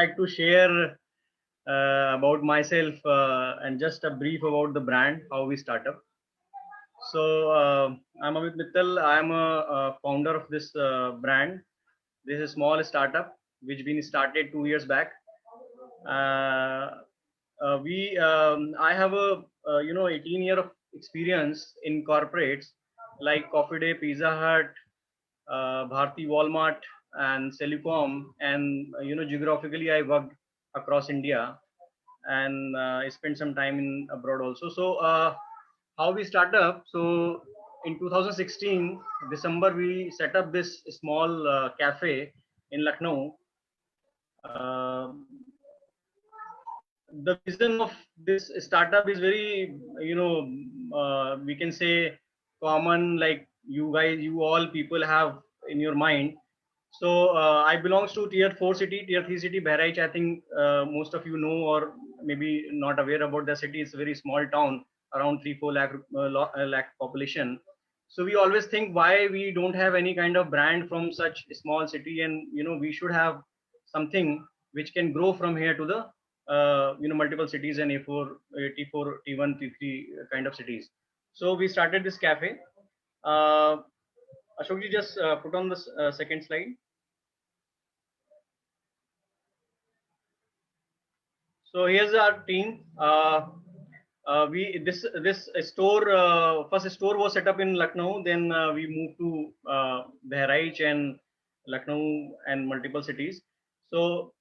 like to share about myself and just a brief about the brand, how we start up. So I'm Amit Mittal. I'm a founder of this brand. This is a small startup which been started 2 years back. Uh, I have a 18-year of experience in corporates like Coffee Day, Pizza Hut, Bharti Walmart, and Celicom. And geographically, I worked across India and I spent some time in abroad also. So how we start up? So in 2016 December, we set up this small cafe in Lucknow. Uh, the vision of this startup is very, we can say common, like you all people have in your mind. So I belongs to tier 4 city, tier 3 city, Bahraich. I think most of you know, or maybe not aware about the city. It's a very small town, around 3-4 lakh lakh population. So we always think why we don't have any kind of brand from such a small city, and we should have something which can grow from here to the multiple cities and A4, T4, T1, T3 kind of cities. So we started this cafe. Uh, Ashokji, just put on the second slide. So here's our team. We this store, first store was set up in Lucknow. Then we moved to Bahraich and Lucknow and multiple cities. So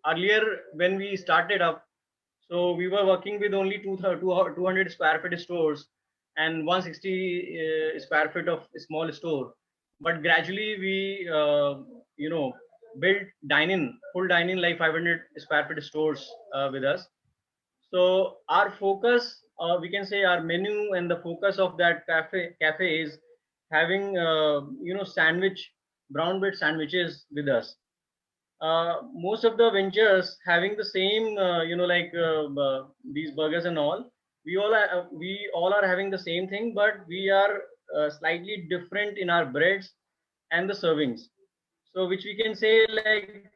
earlier when we started up, so we were working with only 200 square feet stores and 160 square feet of small store. But gradually we, built dine-in, full dine-in, like 500 square feet stores with us. So our focus, we can say our menu and the focus of that cafe is having, sandwich, brown bread sandwiches with us. Most of the ventures having the same, these burgers and all. We all are having the same thing, but we are slightly different in our breads and the servings. So which we can say like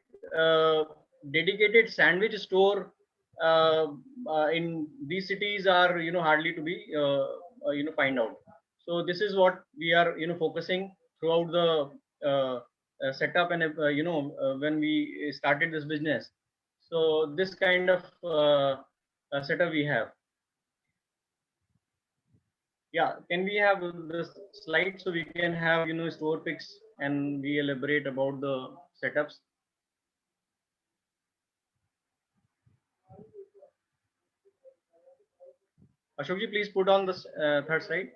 dedicated sandwich store in these cities are hardly to be find out. So this is what we are focusing throughout the setup, and when we started this business. So this kind of setup we have. Yeah, can we have this slide so we can have store pics and we elaborate about the setups? Ashokji, please put on the third slide.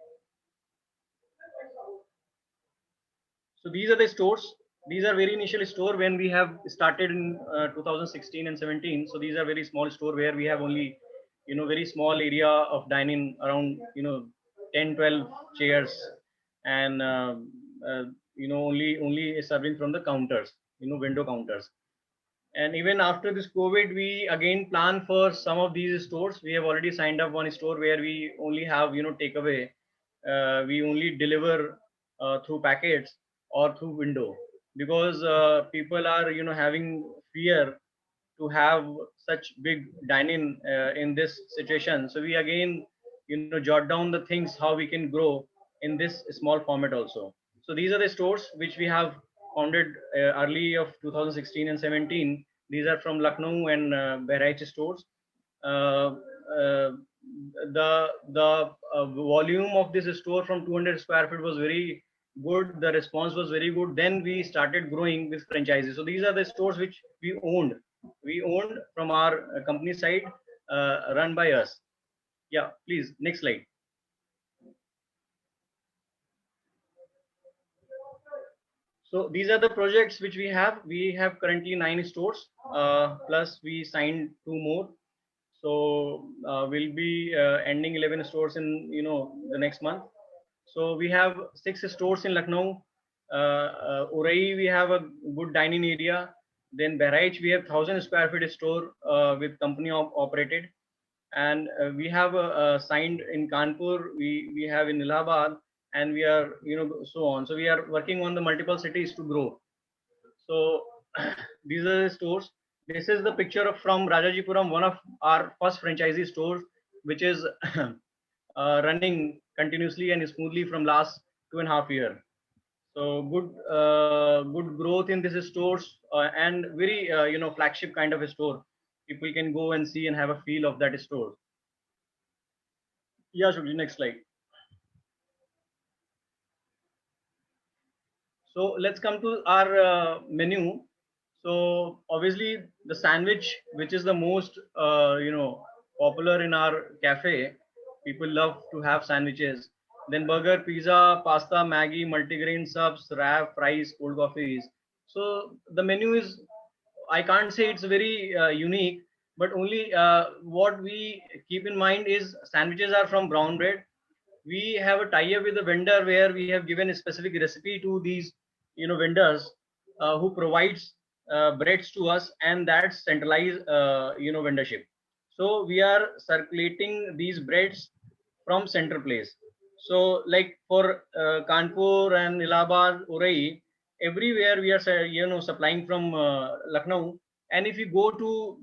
So these are the stores. These are very initial store when we have started in 2016 and 17. So these are very small store where we have only, very small area of dining, around 10, 12 chairs, and only serving from the counters, window counters. And even after this COVID, we again plan for some of these stores. We have already signed up one store where we only have takeaway. We only deliver through packets or through window, because people are having fear to have such big dining in this situation. So we again jot down the things how we can grow in this small format also. So these are the stores which we have founded early of 2016 and 17. These are from Lucknow and Bahraich stores. Uh, uh, the volume of this store from 200 square feet was very good. The response was very good. Then we started growing with franchises. So these are the stores which we owned from our company side, run by us. Yeah, please, next slide. So these are the projects which we have. We have currently 9 stores, plus we signed 2 more. So we'll be ending 11 stores in the next month. So we have 6 stores in Lucknow. Urai, we have a good dining area. Then Bahraich, we have 1,000 square feet store with company operated. And we have signed in Kanpur. We have in Allahabad, and we are so on. So we are working on the multiple cities to grow. So these are the stores. This is the picture of from Rajajipuram, one of our first franchisee stores, which is running continuously and smoothly from last 2.5 years. So good growth in these stores, and very flagship kind of a store. People can go and see and have a feel of that store. Yeah, Shukji, next slide. So let's come to our menu. So obviously the sandwich, which is the most popular in our cafe, people love to have sandwiches. Then burger, pizza, pasta, Maggie, multigrain subs, wrap, fries, cold coffees. So the menu is, I can't say it's very unique, but only what we keep in mind is sandwiches are from brown bread. We have a tie-up with the vendor where we have given a specific recipe to these vendors who provides breads to us, and that's centralized vendorship. So we are circulating these breads from center place. So like for Kanpur and Allahabad, Urai, everywhere we are supplying from Lucknow. And if you go to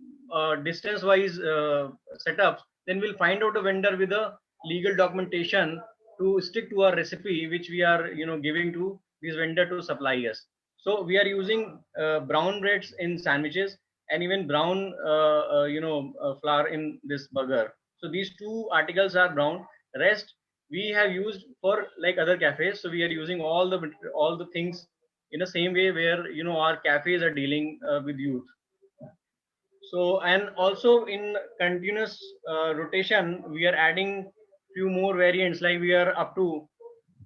distance wise setups, then we'll find out a vendor with a legal documentation to stick to our recipe, which we are giving to this vendor to supply us. So we are using brown breads in sandwiches, and even brown flour in this burger. So these two articles are brown. Rest we have used for like other cafes. So we are using all the things in the same way where our cafes are dealing with youth. So, and also in continuous rotation, we are adding few more variants. Like we are up to,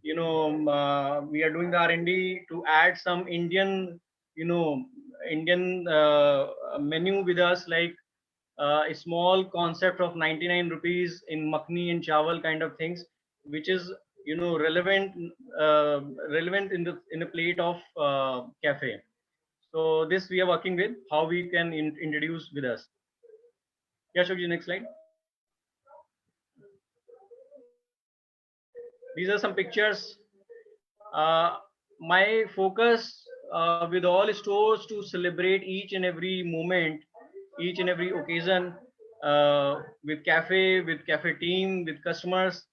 we are doing the R&D to add some Indian, Indian menu with us, like a small concept of 99 rupees in makhni and chawal kind of things, which is relevant relevant in the plate of cafe. So this we are working with how we can introduce with us. Yeah, Shukji, next slide. These are some pictures. My focus with all stores to celebrate each and every moment, each and every occasion with cafe team, with customers.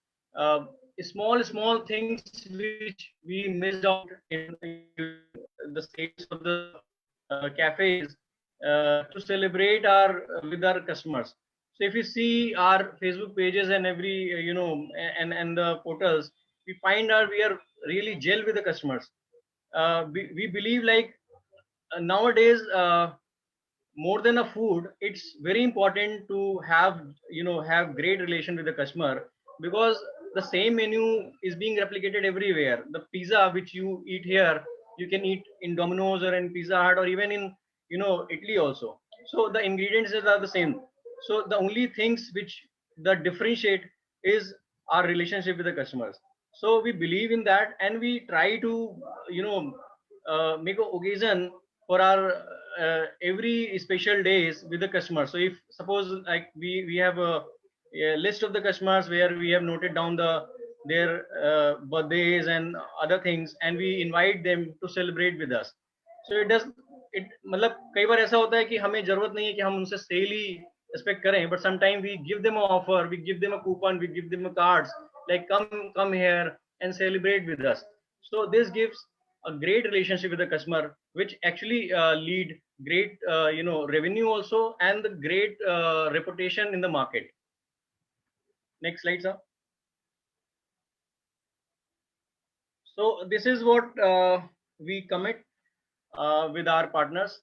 Small things which we missed out in the sales of the cafes to celebrate our with our customers. So if you see our Facebook pages and every and the portals, we find out we are really gel with the customers. We believe like nowadays more than a food, it's very important to have have great relation with the customer, because the same menu is being replicated everywhere. The pizza which you eat here, you can eat in Domino's or in Pizza Hut or even in Italy also. So the ingredients are the same. So the only things which the differentiate is our relationship with the customers. So we believe in that, and we try to make a occasion for our every special days with the customer. So if suppose like we have a list of the customers where we have noted down their birthdays and other things, and we invite them to celebrate with us. So it मतलब कई बार ऐसा होता है कि हमें जरूरत नहीं है कि हम उनसे सेल ही एक्सपेक्ट करें, but sometimes we give them an offer, we give them a coupon, we give them a cards like come here and celebrate with us. So this gives a great relationship with the customer, which actually lead great revenue also, and the great reputation in the market. Next slide, sir. So this is what we commit with our partners.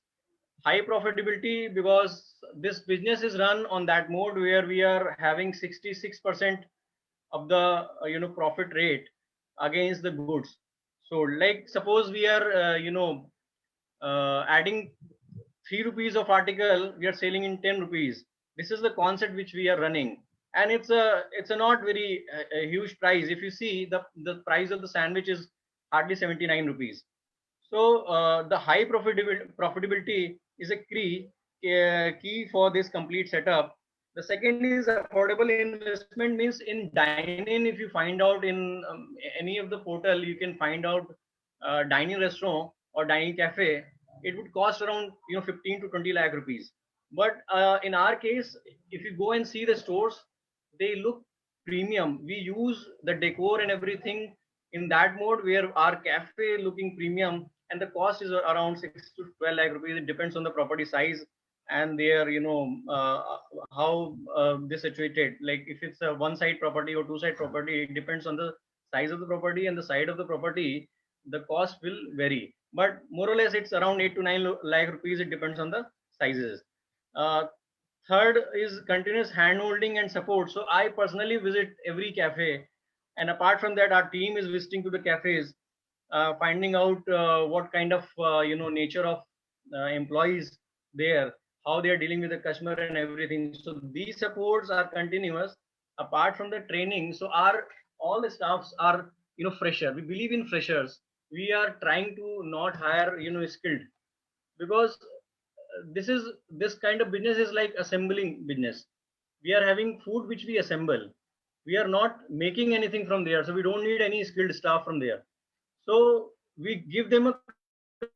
High profitability, because this business is run on that mode where we are having 66% of the profit rate against the goods. So like suppose we are adding 3 rupees of article, we are selling in 10 rupees. This is the concept which we are running, and it's a not very a huge price. If you see the price of the sandwich is hardly 79 rupees. So the high profitability is a key for this complete setup. The second is affordable investment, means in dine-in. If you find out in any of the portal, you can find out dining restaurant or dining cafe. it would cost around 15 to 20 lakh rupees. But in our case, if you go and see the stores, they look premium. We use the decor and everything in that mode where our cafe looking premium, and the cost is around 6 to 12 lakh rupees. It depends on the property size and their how they situated. Like if it's a one side property or two side property, it depends on the size of the property and the side of the property. The cost will vary, but more or less it's around 8 to 9 lakh rupees. It depends on the sizes. uh, Third is continuous hand holding and support. So I personally visit every cafe, and apart from that, our team is visiting to the cafes, finding out what kind of nature of employees there, how they are dealing with the customer and everything. So these supports are continuous. Apart from the training, so our all the staffs are fresher. We believe in freshers. We are trying to not hire skilled, because this kind of business is like assembling business. We are having food which we assemble. We are not making anything from there, so we don't need any skilled staff from there. So we give them a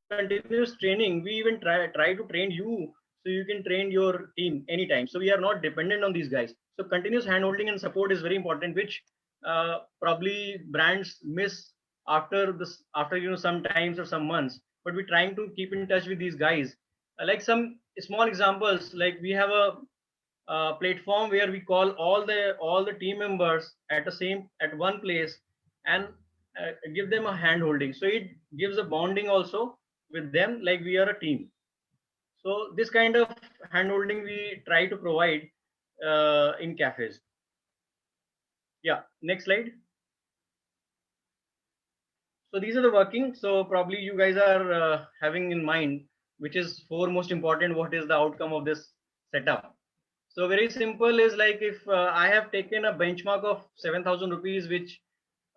continuous training. We even try to train you, so you can train your team anytime. So we are not dependent on these guys. So continuous hand holding and support is very important, which probably brands miss after some times or some months. But we're trying to keep in touch with these guys. Like some small examples, like we have a platform where we call all the team members at one place, and give them a hand holding, so it gives a bonding also with them, like we are a team. So this kind of hand holding we try to provide in cafes. Yeah, next slide. So these are the working. So probably you guys are having in mind which is foremost important, what is the outcome of this setup. So very simple is like, if I have taken a benchmark of 7,000 rupees, which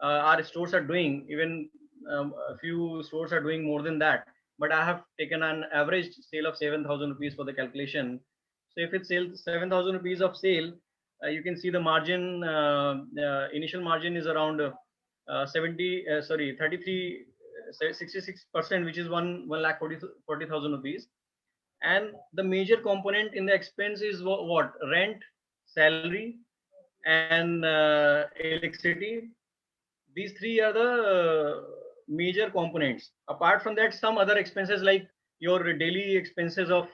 our stores are doing, even a few stores are doing more than that. But I have taken an average sale of 7,000 rupees for the calculation. So if it's sale 7,000 rupees of sale, you can see the margin, initial margin is around 33, 66%, which is 1 lakh 40,000 rupees. And the major component in the expense is what? Rent, salary, and electricity. These three are the major components. Apart from that, some other expenses like your daily expenses of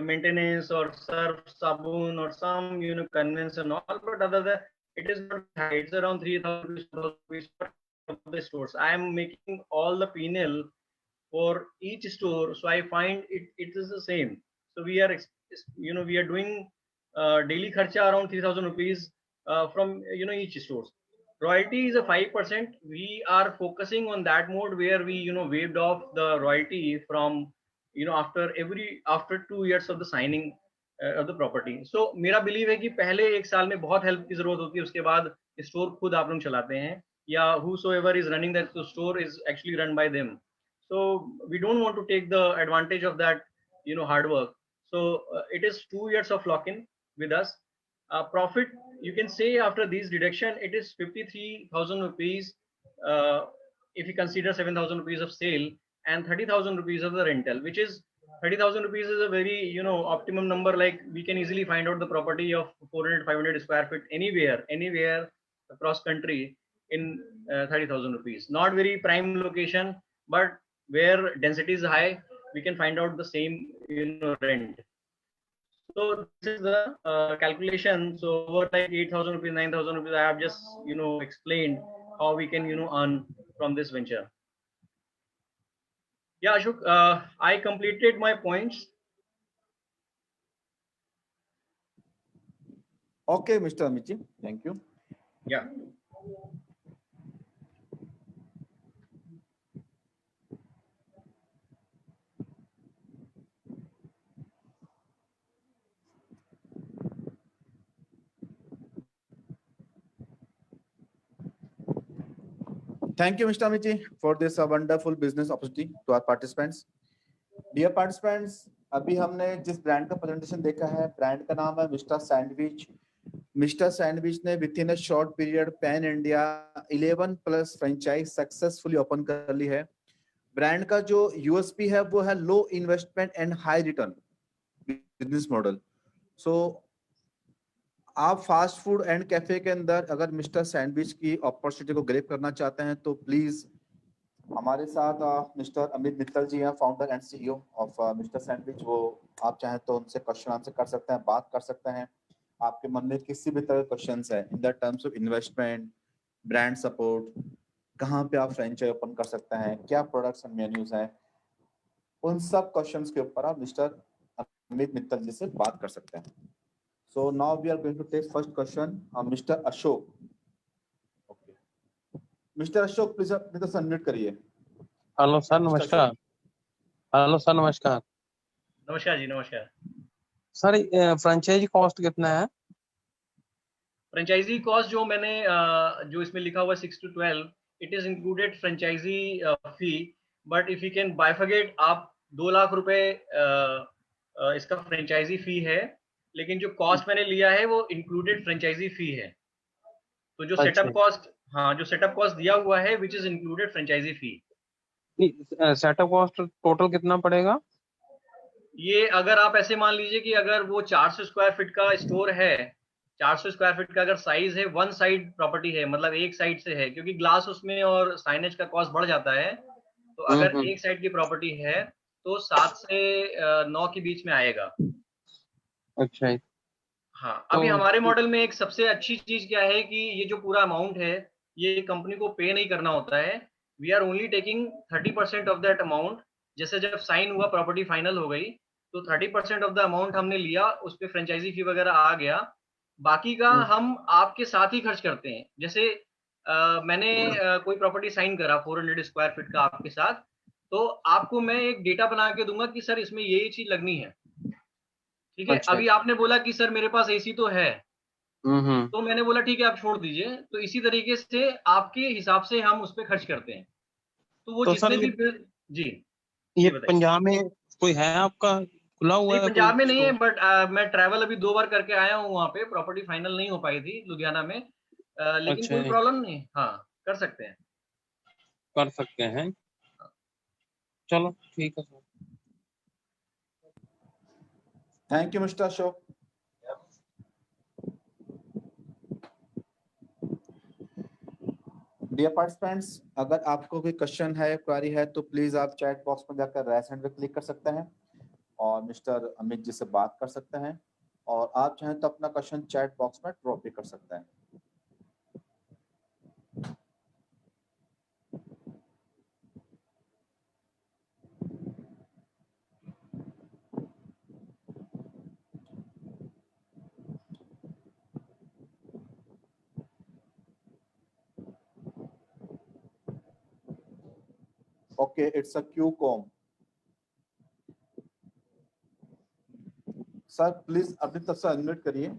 maintenance or surf, sabun, or some conveyance and all. But other than, it is not very high. It's around 3,000 rupees per of the stores. I am making all the P&L for each store, so I find it is the same. So we are doing daily kharcha around 3,000 rupees from each store. Royalty is a 5%. We are focusing on that mode where we waived off the royalty from after 2 years of the signing of the property. So मेरा believe है कि पहले एक साल में बहुत help की जरूरत होती है, उसके बाद store खुद आप लोग चलाते हैं, या whosoever is running that store is actually run by them. So we don't want to take the advantage of that hard work. So it is 2 years of lock-in with us. Profit, you can say after these deduction, it is 53,000 rupees if you consider 7,000 rupees of sale and 30,000 rupees of the rental, which is 30,000 rupees is a very optimum number. Like we can easily find out the property of 400 500 square feet anywhere across country in 30,000 rupees. Not very prime location, but where density is high, we can find out the same rent. So this is the calculation. So over like 8,000 rupees, 9,000 rupees, I have just explained how we can earn from this venture. Yeah, Ashok, I completed my points. Okay, Mr. Amici, thank you. Yeah. Thank you, Mr. Amici, for this wonderful business opportunity to our participants. Dear participants, अभी हमने जिस brand का presentation देखा है, brand का नाम है mister sandwich. Mister sandwich ने with in a short period pan India 11+ franchise successfully open कर ली है. ब्रांड का जो यूएसपी है वो है low investment and high return business model. So आप फास्ट फूड एंड कैफे के अंदर अगर मिस्टर सैंडविच की अपॉर्चुनिटी को ग्रैब करना चाहते हैं तो प्लीज हमारे साथ मिस्टर अमित मित्तल जी हैं, founder and CEO of mister sandwich. वो आप चाहें तो उनसे क्वेश्चन आंसर कर सकते हैं, बात कर सकते हैं। आपके मन में किसी भी तरह क्वेश्चंस है in the terms of investment, brand support, कहाँ पे आप फ्रेंचाइज ओपन कर सकते हैं, क्या प्रोडक्ट्स एंड मेन्यूज हैं, उन सब क्वेश्चंस के ऊपर आप मिस्टर अमित मित्तल जी से बात कर सकते हैं। So now we are going to take first question mister Ashok. Okay, mister Ashok please अपने तो अनम्यूट करिए। हेलो सर, नमस्कार। हेलो सर, नमस्कार। नमस्कार जी, नमस्कार। सर, फ्रेंचाइजी कॉस्ट कितना है? फ्रेंचाइजी कॉस्ट जो मैंने जो इसमें लिखा हुआ 6 to 12, it is included franchise fee, but if you can bifurcate, आप 2 लाख रुपए इसका फ्रेंचाइजी फी है, लेकिन जो कॉस्ट मैंने लिया है वो इंक्लूडेड फ्रेंचाइजी फी है। तो जो सेटअप कॉस्ट, हाँ, जो सेटअप कॉस्ट दिया हुआ है which is included franchise fee. Setup cost total कितना पड़ेगा? ये अगर आप ऐसे मान लीजिए कि अगर वो 400 स्क्वायर फीट का स्टोर है, 400 स्क्वायर फीट का अगर साइज है, वन साइड प्रॉपर्टी है, मतलब एक साइड से है, क्योंकि ग्लास उसमें और साइनेज का कॉस्ट बढ़ जाता है, तो अगर एक साइड की प्रॉपर्टी है तो 7 से 9 के बीच में आएगा। अच्छा। हाँ, अभी तो हमारे मॉडल में एक सबसे अच्छी चीज क्या है कि ये जो पूरा अमाउंट है ये कंपनी को पे नहीं करना होता है। We are only taking 30% of that amount. जैसे जब साइन हुआ, प्रॉपर्टी फाइनल हो गई, तो 30% ऑफ द अमाउंट हमने लिया, उस पर फ्रेंचाइजी फी वगैरह आ गया, बाकी का हम आपके साथ ही खर्च करते हैं। जैसे मैंने कोई प्रॉपर्टी साइन करा 400 स्क्वायर फीट का आपके साथ, तो आपको मैं एक डेटा बना के दूंगा कि सर इसमें ये चीज लगनी है, ठीक है। अच्छा। अभी आपने बोला कि सर मेरे पास एसी तो है, तो मैंने बोला ठीक है आप छोड़ दीजिए, तो इसी तरीके से आपके हिसाब से हम उस पर खर्च करते हैं। तो वो तो जितने सर भी जी ये जी बताइए। पंजाब में कोई है आपका खुला हुआ नहीं, है कोई पंजाब में नहीं है, स्टोर? बट मैं ट्रैवल अभी 2 बार करके आया हूँ वहाँ पे। प्रॉपर्टी फाइनल नहीं हो पाई थी लुधियाना में, लेकिन अच्छा, कोई प्रॉब्लम नहीं, हाँ, कर सकते हैं। कर सकते हैं। चलो ठीक है sir. Thank you mister Ashok. Dear participants, अगर आपको कोई क्वेश्चन है, क्वेरी है, तो प्लीज आप चैट बॉक्स में जाकर राइट हैंड पे क्लिक कर सकते हैं और मिस्टर अमित जी से बात कर सकते हैं, और आप चाहें तो अपना क्वेश्चन चैट बॉक्स में ड्रॉप भी कर सकते हैं। Okay, it's a Q com. Sir please अपनी तरफ से अनम्यूट करिए।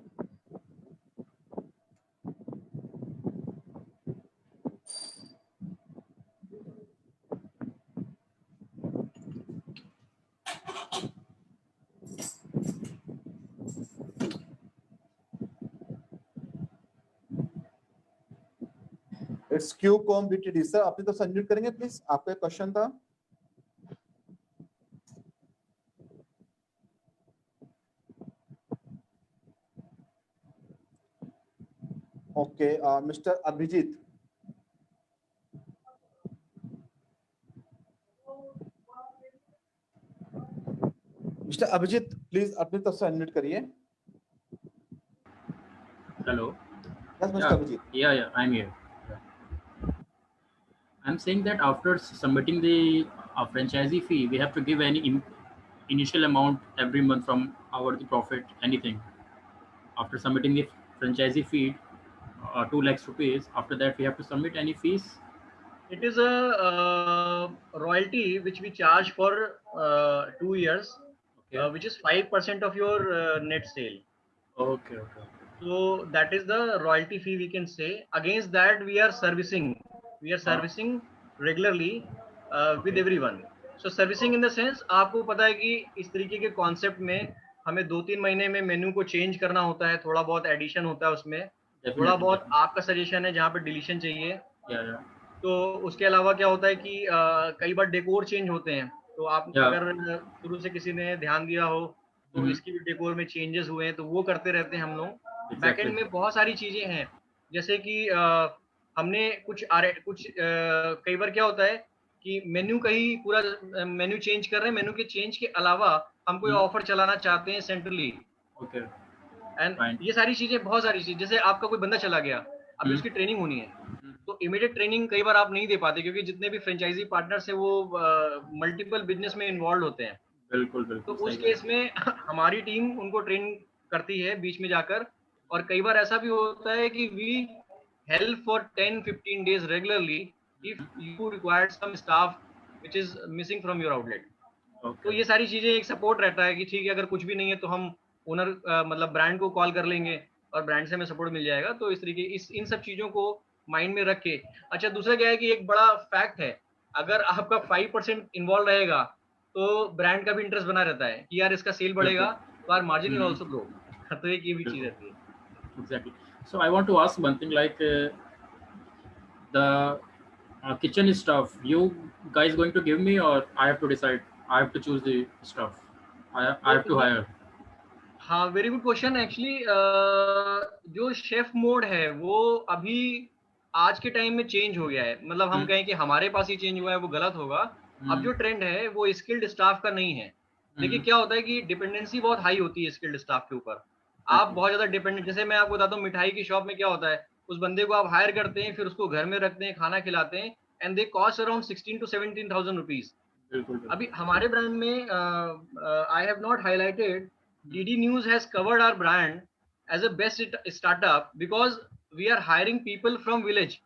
It's Q com BTD. Sir अपनी तरफ से अनम्यूट करेंगे प्लीज, आपका क्वेश्चन था। Okay, mister Abhijeet. Mister Abhijeet please अपनी तरफ से अनम्यूट करिए। Hello. Yes mister Abhijeet. Yeah, I'm here. I'm saying that after submitting the franchisee fee, we have to give any initial amount every month from our the profit, anything. After submitting the franchisee fee, 2 lakhs rupees. After that, we have to submit any fees. It is a royalty which we charge for 2 years, Okay. which is 5% of your net sale. Okay. So that is the royalty fee, we can say. Against that, we are servicing regularly with Okay. everyone. So servicing in the sense, आपको पता है कि इस तरीके के concept में हमें 2-3 महीने में मेन्यू को चेंज करना होता है, थोड़ा बहुत एडिशन होता है उसमें, थोड़ा बहुत Definitely. आपका सजेशन है जहाँ पे डिलीशन चाहिए, Yeah. तो उसके अलावा क्या होता है कि कई बार डेकोर चेंज होते हैं, तो आप Yeah. अगर शुरू से किसी ने ध्यान दिया हो तो Mhm. इसकी भी डेकोर में चेंजेस हुए हैं, तो वो करते रहते हैं हम लोग। Exactly. बैकएंड में बहुत सारी चीजें हैं, जैसे कि हमने कुछ कई बार क्या होता है कि मेन्यू कहीं पूरा मेन्यू चेंज कर रहे हैं, मेन्यू के चेंज के अलावा हम कोई ऑफर चलाना चाहते हैं सेंट्रली, Okay. And Fine. ये सारी चीजें, बहुत सारी चीजें, जैसे आपका कोई बंदा चला गया, अभी उसकी ट्रेनिंग होनी है, तो इमीडिएट ट्रेनिंग कई बार आप नहीं दे पाते, क्योंकि जितने भी फ्रेंचाइजी पार्टनर्स हैं वो मल्टीपल बिजनेस में इन्वॉल्व होते हैं। बिल्कुल तो बिल्कुल उस सही केस में हमारी टीम उनको ट्रेन करती है बीच में जाकर, और कई बार ऐसा भी होता है कि we help for 10-15 days regularly if you required some staff which is missing from your outlet. तो ओके ये सारी चीजें एक सपोर्ट रहता है कि ठीक है, अगर कुछ भी नहीं है तो हम ओनर मतलब ब्रांड को कॉल कर लेंगे और ब्रांड से हमें सपोर्ट मिल जाएगा। तो इस तरीके इन सब चीजों को माइंड में रख के, अच्छा दूसरा क्या है कि एक बड़ा फैक्ट है, अगर आपका 5% इन्वॉल्व रहेगा तो ब्रांड का भी इंटरेस्ट बना रहता है कि यार इसका सेल बढ़ेगा तो our margin will also grow. तो एक ये भी चीज रहती है। exactly. So I want to ask one thing, like the kitchen stuff. You guys going to give me, or I have to decide? I have to choose the stuff. I have to hire. हाँ, very good question. Actually जो chef mode है वो अभी आज के time में change हो गया है, मतलब हम कहें कि हमारे पास ही चेंज हुआ है वो गलत होगा। अब जो ट्रेंड है वो स्किल्ड स्टाफ का नहीं है। देखिए क्या होता है कि डिपेंडेंसी बहुत हाई होती है स्किल्ड स्टाफ के ऊपर। आप बहुत ज्यादा डिपेंडेंट, जैसे मैं आपको बताता हूँ, मिठाई की शॉप में क्या होता है, उस बंदे को आप हायर करते हैं, फिर उसको घर में रखते हैं, खाना खिलाते हैं, and they cost around 16 to 17,000 rupees. अभी हमारे ब्रांड में I have not highlighted, DD News has covered our brand as a best startup because we are hiring people from village.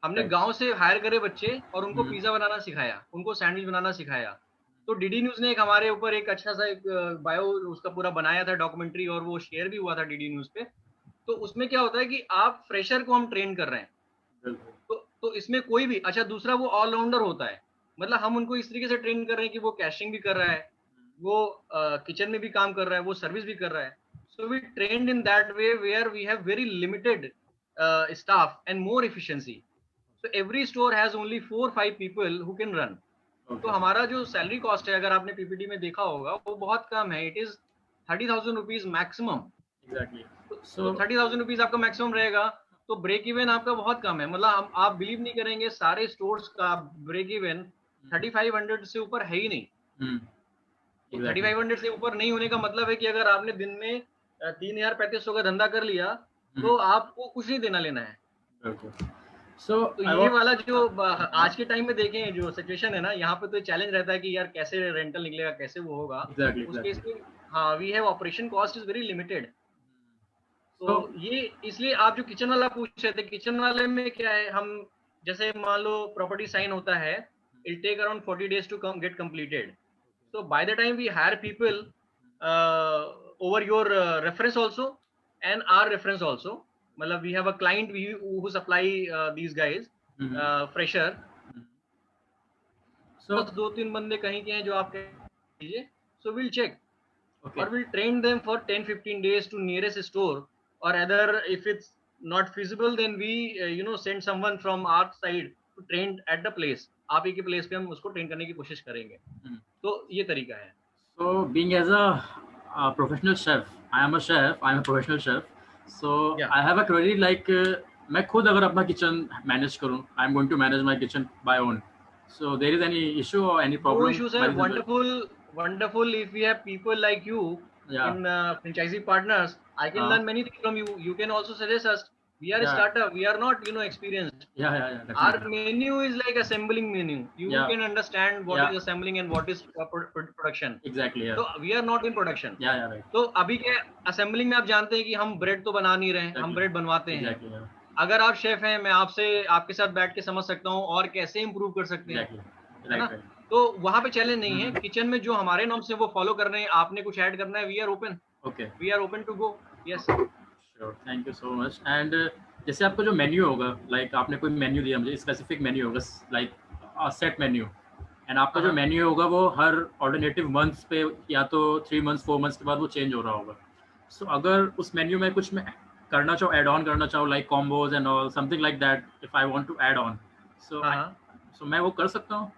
हमने गांव से हायर करे बच्चे और उनको पिज्जा बनाना सिखाया, उनको सैंडविच बनाना सिखाया। तो डीडी न्यूज ने एक हमारे ऊपर एक अच्छा सा एक बायो उसका पूरा बनाया था डॉक्यूमेंट्री, और वो शेयर भी हुआ था डीडी न्यूज पे। तो उसमें क्या होता है कि आप फ्रेशर को हम ट्रेन कर रहे हैं, तो इसमें कोई भी, अच्छा दूसरा वो ऑलराउंडर होता है, मतलब हम उनको इस तरीके से ट्रेन कर रहे हैं कि वो कैशिंग भी कर रहा है, वो किचन में भी काम कर रहा है, वो सर्विस भी कर रहा है। So we trained in that way where we have very limited staff and more efficiency. So every store has only 4-5 people who can run. तो हमारा जो सैलरी कॉस्ट है, अगर आपने पीपीटी में देखा होगा, वो बहुत कम है। It is 30,000 rupees maximum. तो 30,000 रुपीज आपका मैक्सिमम रहेगा, तो ब्रेक इवन आपका बहुत कम है। मतलब आप बिलीव नहीं करेंगे, सारे स्टोर्स का ब्रेक इवन 3500 से ऊपर है ही नहीं। 3500 से ऊपर नहीं होने का मतलब है कि अगर आपने दिन में 3,000-3,500 का धंधा कर लिया तो आपको कुछ नहीं देना लेना है। So तो ये वाला जो आज के टाइम में देखें जो सिचुएशन है ना, यहाँ पे तो चैलेंज रहता है कि यार कैसे रेंटल निकलेगा, कैसे वो होगा। उस केस में हाँ, we have operation cost is very limited. तो ये इसलिए आप जो किचन वाला पूछ रहे थे, किचन वाले में क्या है, हम जैसे मान लो प्रॉपर्टी साइन होता है, it take around 40 days to get completed. So by the time we hire people over your reference also and our reference also, मतलब we have a client who supply these guys fresher। So 2-3 बंदे कहीं के हैं जो आप कीजिए, so we'll check or we'll train them for 10-15 days to nearest store, or either if it's not feasible then we send someone from our side to train at the place। आप ही के place पे हम उसको train करने की कोशिश करेंगे। तो ये तरीका है। So being as a professional chef, I am a chef, I am a professional chef. So Yeah. I have a query like मैं खुद अगर अपना kitchen manage करूँ, I am going to manage my kitchen by own. So there is any issue or any problem? No issue, sir. Wonderful. If we have people like you in franchisee partners, I can learn many things from you. You can also suggest us. We are a startup. We are not, experienced. Yeah. Our menu is like assembling menu. You can understand what is assembling and what is production. Exactly. Yeah. So we are not in production. Yeah, right. तो अभी क्या assembling में आप जानते हैं कि हम bread तो बना नहीं रहे हैं, हम ब्रेड बनवाते हैं। Exactly. Yeah. अगर आप शेफ हैं, मैं आपके साथ बैठ के समझ सकता हूँ और कैसे इम्प्रूव कर सकते हैं। Exactly. है ना? तो वहाँ पे चैलेंज नहीं है। किचन में जो हमारे नॉर्म्स है वो फॉलो कर रहे हैं, आपने कुछ ऐड करना है, we are open. Okay. We are open to go. Yes Sure. Thank you so much. And जैसे आपका जो मेन्यू होगा, लाइक आपने कोई मेन्यू दिया मुझे, स्पेसिफिक मेन्यू होगा, लाइक सेट मेन्यू, एंड आपका जो मेन्यू होगा वो हर ऑल्टरनेटिव मंथ्स पे या तो 3 months 4 months के बाद वो चेंज हो रहा होगा। सो अगर उस मेन्यू में कुछ मैं करना चाहूँ, ऐड ऑन करना चाहूँ, like combos and all something like that, if I want to add on, So हाँ so मैं वो कर सकता हूँ,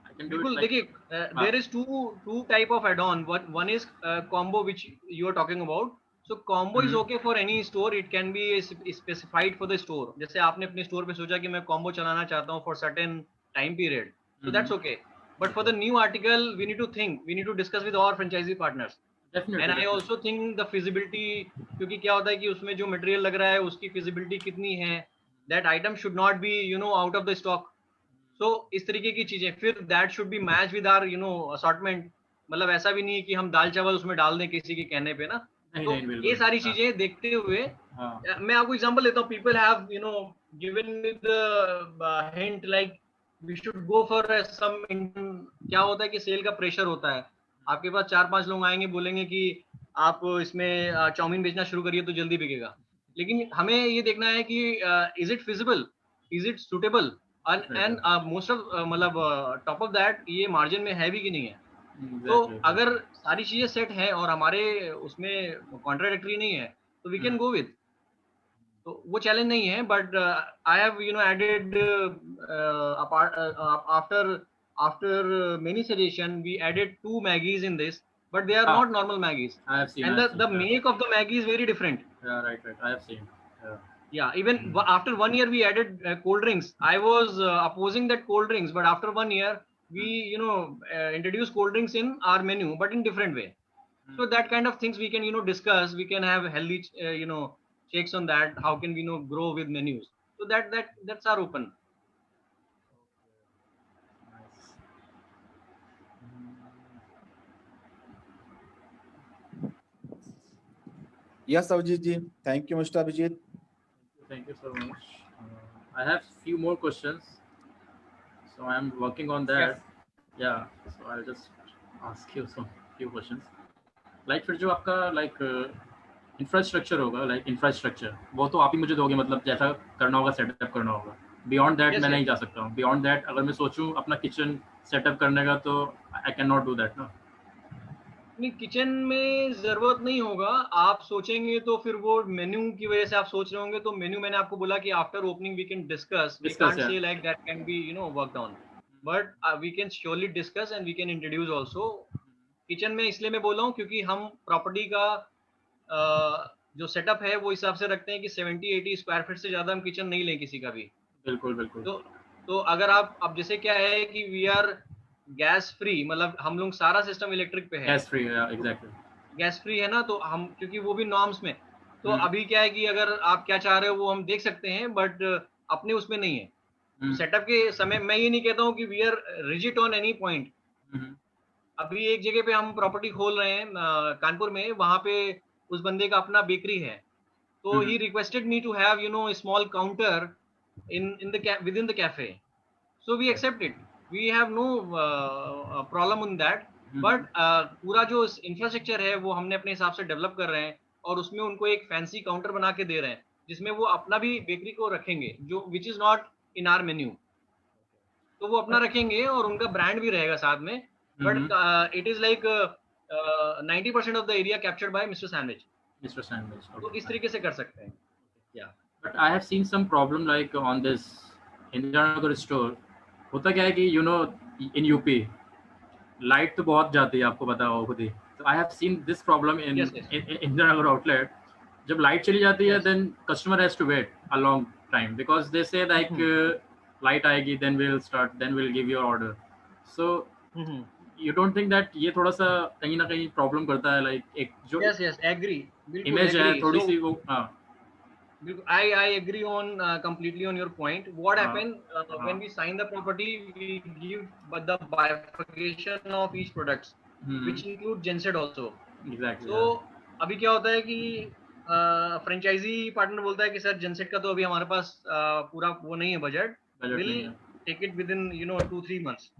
I can do it बिल्कुल like देखिए there is two type of add on one is combo which you are talking about so combo is okay for any store it can be specified for the store जैसे आपने अपने store पे सोचा कि मैं combo चलाना चाहता हूँ for certain time period so that's okay but for the new article we need to think we need to discuss with our franchisee partners definitely and I definitely. Also think the feasibility क्योंकि क्या होता है कि उसमें जो material लग रहा है उसकी फिजिबिलिटी कितनी है that item should not be you know out of the stock so इस तरीके की चीजें फिर that should be match with our you know assortment मतलब ऐसा भी नहीं है कि हम दाल चावल उसमें डाल दें किसी के कहने पे ना नहीं तो नहीं ये बिल्कुल सारी हाँ चीजें देखते हुए हाँ मैं आपको एग्जांपल देता हूँ people have you know given me the hint like we should go for some क्या होता है कि सेल का प्रेशर होता है आपके पास 4-5 लोग आएंगे बोलेंगे कि आप इसमें चाउमीन बेचना शुरू करिए तो जल्दी बिकेगा लेकिन हमें ये देखना है कि is it feasible is it suitable and most of मतलब टॉप ऑफ दैट ये मार्जिन में है भी कि नहीं है तो exactly अगर सारी चीजें सेट हैं और हमारे उसमें कॉन्ट्राडिक्टरी नहीं है तो वी कैन गो विद तो वो चैलेंज नहीं है but I have you know added after after many suggestion we added 2 Maggies in this but they are हाँ not normal Maggies I have seen and the yeah. make of the Maggie is very different Yeah, right I have seen yeah. yeah even after 1 year we added cold drinks I was opposing that cold drinks but after 1 year we you know introduced cold drinks in our menu but in different way so that kind of things we can you know discuss we can have healthy you know checks on that how can we you know grow with menus so that's our open Nice. Yes, Avijit ji. Thank you, Mr. Abhijit. Thank you so much. I have few more questions, so I am working on that. Yes. Yeah, so I'll just ask you some few questions. Like फिर जो आपका like infrastructure होगा like infrastructure वो तो आप ही मुझे दोगे मतलब जैसा करना होगा सेटअप करना होगा बियॉन्ड दैट Yes, मैं yes. नहीं जा सकता हूँ बियॉन्ड दैट अगर मैं सोचूं अपना किचन सेटअप करने का तो I can not do that ना नहीं किचन में जरूरत नहीं होगा आप सोचेंगे तो फिर वो मेन्यू की वजह से आप सोच रहे होंगे तो मेन्यू मैंने आपको बोला कि after opening we can discuss we discuss can't है say like that can be you know worked on but we can surely discuss and we can introduce also kitchen में इसलिए मैं बोल रहा हूँ क्योंकि हम प्रॉपर्टी का जो सेटअप है वो हिसाब से रखते हैं कि 70-80 स्क्वायर फीट से ज्यादा हम किचन नहीं लें किसी का भी बिल्कुल बिल्कुल तो तो अगर आप अब जैसे क्या है कि वी आर गैस फ्री मतलब हम लोग सारा सिस्टम इलेक्ट्रिक पे है गैस फ्री है एग्जैक्टली गैस फ्री है ना तो हम क्योंकि वो भी नॉर्म्स में तो अभी क्या है कि अगर आप क्या चाह रहे हो वो हम देख सकते हैं बट अपने उसमें नहीं है सेटअप के समय मैं ये नहीं कहता हूँ कि we are rigid on any point अभी एक जगह पे हम प्रॉपर्टी खोल रहे हैं कानपुर में वहां पे उस बंदे का अपना बेकरी है तो he requested me to have you know small counter in the within the cafe so we accept it we have no problem on that but पूरा जो इंफ्रास्ट्रक्चर है वो हमने अपने हिसाब से डेवलप कर रहे हैं और उसमें उनको एक फैंसी काउंटर बना के दे रहे हैं जिसमें वो अपना भी बेकरी को रखेंगे जो विच is not in are menu तो वो अपना रखेंगे और उनका ब्रांड भी रहेगा साथ में but it is like 90% of the area captured by mister sandwich तो इस तरीके से कर सकते हैं या But I have seen some problem like on this Indiranagar store. होता क्या है कि you know in UP light तो बहुत जाती है आपको पता हो खुद ही तो I have seen this problem in Indiranagar outlet. जब लाइट चली जाती है then customer has to wait a long time because they say like light आएगी then we'll give your order. So you don't think that ये थोड़ा सा कहीं ना कहीं प्रॉब्लम करता है like एक जो yes agree इमेज है थोड़ी सी वो I agree on completely on your point. What happened when we sign the property, we give the bifurcation of each products, which include genset also. Exactly. So अभी क्या होता है कि फ्रेंचाइजी पार्टनर बोलता है कि सर जेनसेट का तो अभी हमारे पास पूरा वो नहीं है budget will take it with in 2-3 months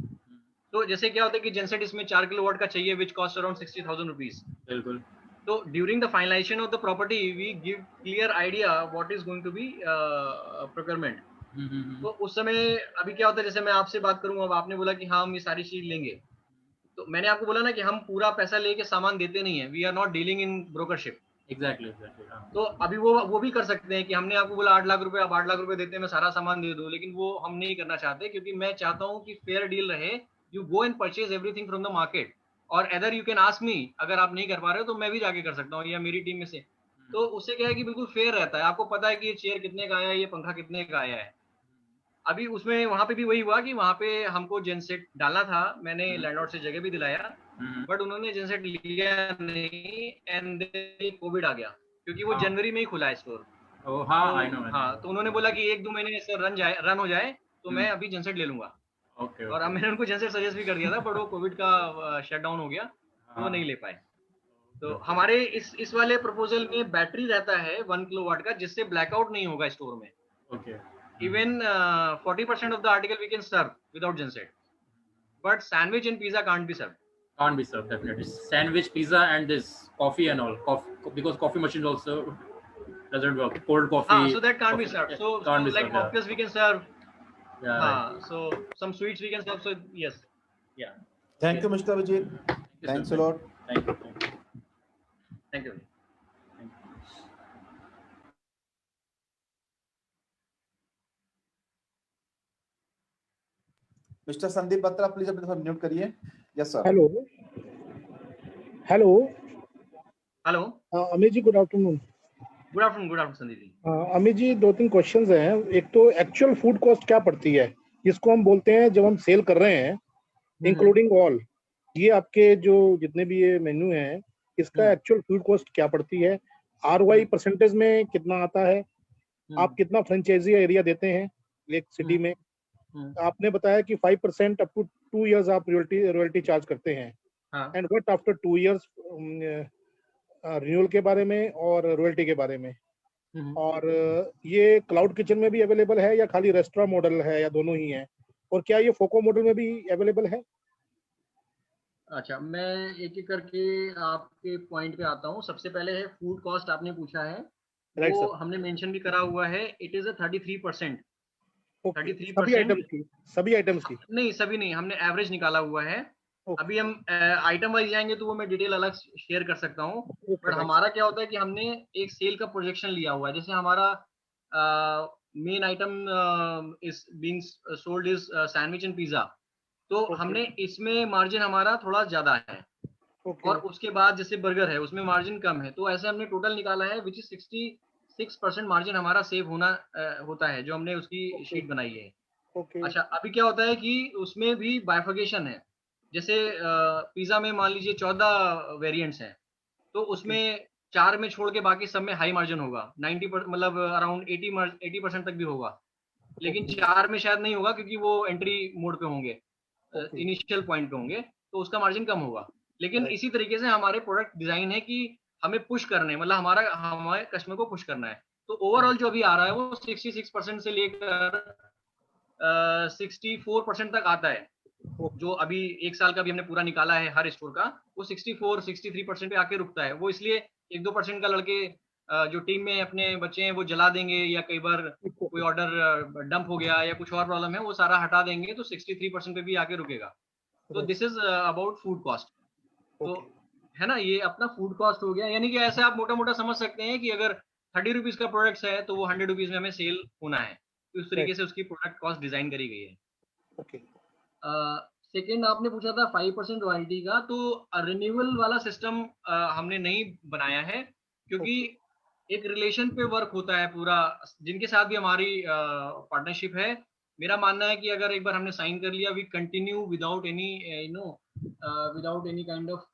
तो जैसे क्या होता है कि जेनसेट इसमें 4 किलोवाट का चाहिए विच कॉस्ट अराउंड 60,000 रुपीज बिल्कुल So during the finalization of the property, we give clear idea what is going to be procurement. तो उस समय अभी क्या होता है जैसे मैं आपसे बात करूं अब आपने बोला कि हाँ हम ये सारी चीज लेंगे तो मैंने आपको बोला ना कि हम पूरा पैसा लेके सामान देते नहीं है we are not dealing in brokership Exactly, exactly. हाँ. तो अभी वो भी कर सकते हैं कि हमने आपको बोला 8 लाख रुपए, आप 8 लाख रुपए देते हैं, मैं सारा सामान दे दूं, लेकिन वो हम नहीं करना चाहते, क्योंकि मैं चाहता हूं कि फेयर डील रहे. You go and purchase everything from the market, और other you can ask me, अगर आप नहीं कर पा रहे हो तो मैं भी जाके कर सकता हूँ, या मेरी टीम में से. तो उससे क्या है कि बिल्कुल फेयर रहता है, आपको पता है कि ये चेयर कितने का आया है, ये पंखा कितने का आया है. अभी उसमें वहां पे भी वही हुआ कि वहां पे हमको जेनसेट डालना था, मैंने लैंडलॉर्ड से जगह भी दिलाया, बट उन्होंने जेनसेट लिया नहीं, एंड कोविड आ गया, क्योंकि वो हाँ. जनवरी में ही खुला है स्टोर. Oh, हाँ, तो I know. हाँ, तो उन्होंने बोला कि 1-2 महीने से रन हो जाए तो मैं अभी जेनसेट ले लूंगा. Okay, और अब okay. मैंने उनको जेनसेट सजेस्ट भी कर दिया था, बट वो कोविड का शट डाउन हो गया, तो वो नहीं ले पाए. तो हमारे इस वाले प्रपोजल में बैटरी रहता है 1 किलोवाट का, जिससे ब्लैकआउट नहीं होगा स्टोर में. Okay. Even 40% of the article we can serve without genset, but sandwich and pizza can't be served. Can't be served, definitely. Sandwich, pizza, and this coffee and all. Because coffee machine also doesn't work. Cold coffee. So that can't be coffee, served. So can't be like served, yeah. mocktails we can serve. Yeah, right. So some sweets we can serve. So yes, yeah. Thank you, Mr. Vijay. Thanks a lot. Thank you. Thank you. Thank you. Mr. Sandeep Batra, please अपने तरफ mute करिए. Yes, sir. Hello hello Hello. Amit ji, good afternoon. Good afternoon, Sandeep ji. Amit ji, 2-3 questions हैं. एक तो actual food cost क्या पड़ती है, जिसको हम बोलते हैं जब हम सेल कर रहे हैं, इंक्लूडिंग ऑल, ये आपके जो जितने भी ये मेन्यू हैं, इसका एक्चुअल फूड कॉस्ट क्या पड़ती है, ROI परसेंटेज में कितना आता है, आप कितना फ्रेंचाइजी एरिया देते हैं एक सिटी में. आपने बताया कि 5% अप टू 2 इयर्स आप रॉयल्टी चार्ज करते हैं, and what after 2 years, renewal के बारे में और रॉयल्टी के बारे में. और ये क्लाउड किचन में भी अवेलेबल है या खाली रेस्टोरेंट मॉडल है, या दोनों ही है, और क्या ये फोको मॉडल में भी अवेलेबल है? अच्छा, मैं एक एक करके आपके पॉइंट पे आता हूँ. सबसे पहले है फूड कॉस्ट, आपने पूछा है, Right, वो sir. हमने मेंशन भी करा हुआ है. It is 33%. Okay. 33%. सभी आइटम्स की नहीं, सभी नहीं, हमने एवरेज निकाला हुआ है. अभी हम आइटम वाइज जाएंगे तो वो मैं डिटेल अलग शेयर कर सकता हूँ. बट हमारा क्या होता है कि हमने एक सेल का प्रोजेक्शन लिया हुआ है. जैसे हमारा main item is being sold is sandwich and pizza, तो हमने इसमें मार्जिन हमारा थोड़ा ज्यादा है. और उसके बाद जैसे बर्गर है, उसमें मार्जिन कम है. तो ऐसे हमने टोटल निकाला है, विच इज 66% मार्जिन हमारा सेव होता है, जो हमने उसकी शीट बनाई है. अच्छा, अभी क्या होता है कि उसमें भी बाइफर्केशन है. जैसे पिज्जा में मान लीजिए 14 वेरिएंट्स हैं, तो उसमें 4 में छोड़ के बाकी सब में हाई मार्जिन होगा. 90% मतलब अराउंड 80% तक भी होगा, लेकिन 4 में शायद नहीं होगा, क्योंकि वो एंट्री मोड पे होंगे, इनिशियल पॉइंट पे होंगे, तो उसका मार्जिन कम होगा. लेकिन इसी तरीके से हमारे प्रोडक्ट डिजाइन है कि हमें पुश करने, मतलब हमारे कस्टमर को पुश करना है. तो ओवरऑल जो अभी आ रहा है वो 66% से लेकर 64% तक आता है. जो अभी 1 साल का भी हमने पूरा निकाला है हर स्टोर का, वो 64-63% पे आके रुकता है. वो इसलिए 1-2% का लड़के जो टीम में अपने बच्चे हैं वो जला देंगे, या कई बार कोई ऑर्डर डंप हो गया या कुछ और प्रॉब्लम है, वो सारा हटा देंगे, तो 63% पे भी आके रुकेगा. तो this is about food cost. तो है ना, ये अपना फूड कॉस्ट हो गया. यानी कि ऐसे आप मोटा मोटा समझ सकते हैं कि अगर 30 रुपीज का प्रोडक्ट है तो वो 100 रुपीज में हमें सेल होना है. तो इस तरीके से उसकी प्रोडक्ट कॉस्ट डिजाइन करी गई है. सेकेंड आपने पूछा था 5% रॉयल्टी का, तो रिन्यूअल वाला सिस्टम हमने नहीं बनाया है, क्योंकि एक रिलेशन पे वर्क होता है पूरा. जिनके साथ भी हमारी पार्टनरशिप है, मेरा मानना है कि अगर एक बार हमने साइन कर लिया, we continue without any kind of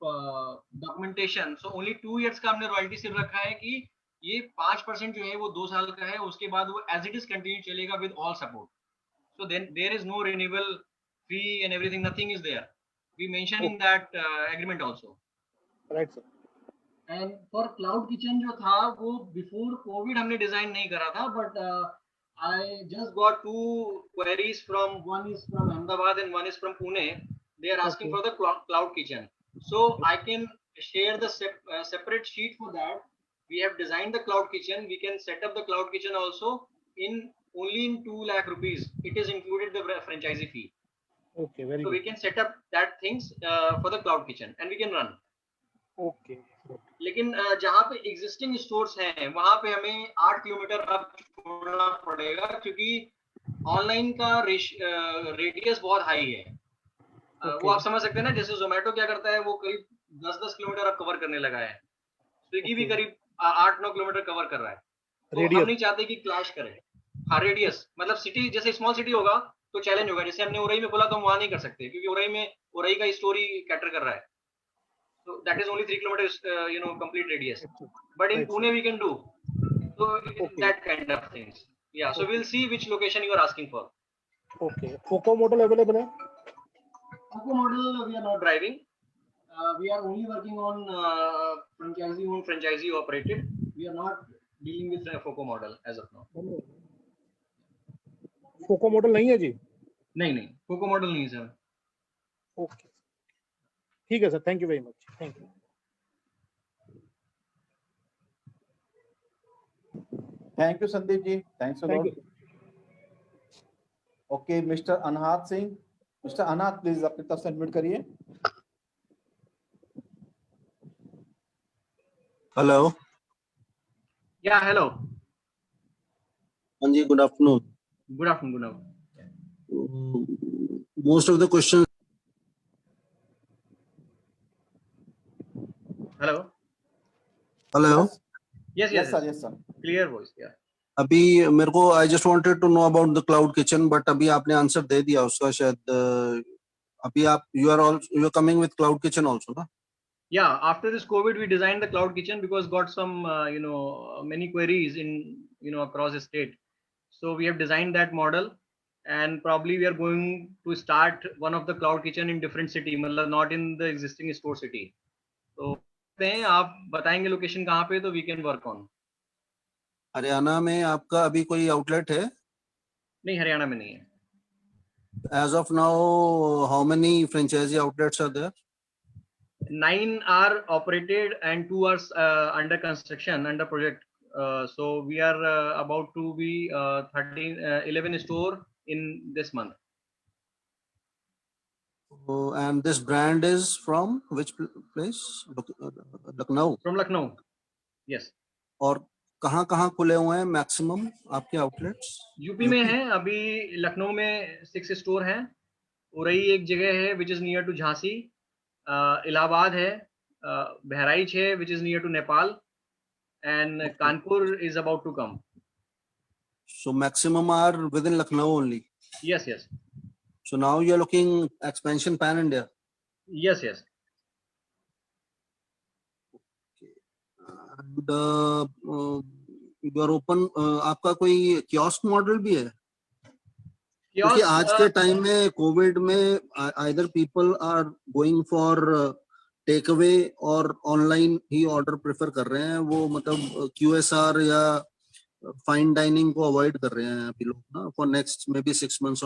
documentation. So only 2 years का हमने रॉयल्टी सिर्फ रखा है कि ये 5% जो है वो 2 साल का है, उसके बाद वो एज इट इज कंटिन्यू चलेगा with all support. So then there is no renewal fee and everything, nothing is there. We mention in that agreement also. Right, sir. And for cloud kitchen जो था वो before COVID हमने design नहीं करा था, but I just got 2 queries from, one is from Ahmedabad and one is from Pune. They are asking for the cloud kitchen. So I can share the separate sheet for that. We have designed the cloud kitchen. We can set up the cloud kitchen also in only in 2 lakh rupees. It is included the franchisee fee. Okay, very so good. We can set up that things for the cloud kitchen and we can run. Okay. लेकिन जहाँ पे existing stores हैं वहां पे हमें 8 kilometre अब छोड़ना पड़ेगा, क्योंकि ऑनलाइन का रेडियस बहुत हाई है। वो आप समझ सकते हैं ना, जैसे जोमेटो क्या करता है, वो करीब 10-10 किलोमीटर अब कवर करने लगा है। स्विगी भी करीब 8-9 किलोमीटर कवर कर रहा है। तो हम नहीं चाहते कि क्लैश करे। हाँ, रेडियस मतलब सिटी, जैसे स्मॉल सिटी होगा तो चैलेंज होगा। जैसे हमने उरई में खोला तो हम वहां नहीं कर सकते, क्योंकि उरई का स्टोरी कैटर कर रहा है। So that is only 3 kilometers, complete radius. But in Pune we can do. So that kind of things. Yeah. So we'll see which location you are asking for. Okay. FOCO model available है? FOCO model we are not driving. We are only working on franchisee-owned, franchisee-operated. We are not dealing with FOCO model as of now. FOCO model नहीं है जी? नहीं, FOCO model नहीं है sir. Okay. ठीक है sir, thank you very much, thank you. Thank you Sandeep ji, thanks a lot. Okay, mister Anhat Singh, mister Anhat please अपनी तरफ से एडमिट करिए। हेलो। Yeah hello. हाँ जी, good afternoon. Good afternoon. Most of the question. Hello hello. Yes sir, clear voice. Yeah अभी मेरे को I just wanted to know about the cloud kitchen, but अभी आपने आंसर दे दिया उसका शायद। अभी आप you are coming with cloud kitchen also ना? Yeah, after this COVID, we designed the cloud kitchen because got some, many queries in, across the state. So we have designed that model, and probably we are going to start one of the cloud kitchen in different city, मतलब not in the existing store city. So आप बताएंगे location कहाँ पे, तो we can work on. Haryana में आपका अभी कोई आउटलेट है? नहीं, हरियाणा में नहीं है. As of now, how many franchisee outlets are there? 9 are operated and 2 are under construction, under project. So we are about to be 11 store in this month. And this brand is from which place? Lucknow. From Lucknow, yes. और कहाँ खुले हुए हैं maximum आपके outlets? UP में है अभी, लखनऊ में 6 स्टोर हैं, उरई एक जगह है which is near to Jhansi, Allahabad है, बहराइच है which is near to Nepal, and Kanpur is about to come. So maximum are within Lucknow only. Yes. So now you are looking expansion pan India. Yes. And you are open. आपका कोई kiosk model भी है? क्योंकि आज के time में Covid में either people are going for take away और ऑनलाइन ही ऑर्डर प्रेफर कर रहे हैं, वो मतलब QSR या फाइन डाइनिंग को अवॉइड कर रहे हैं अभी लोग ना, for next may be 6 months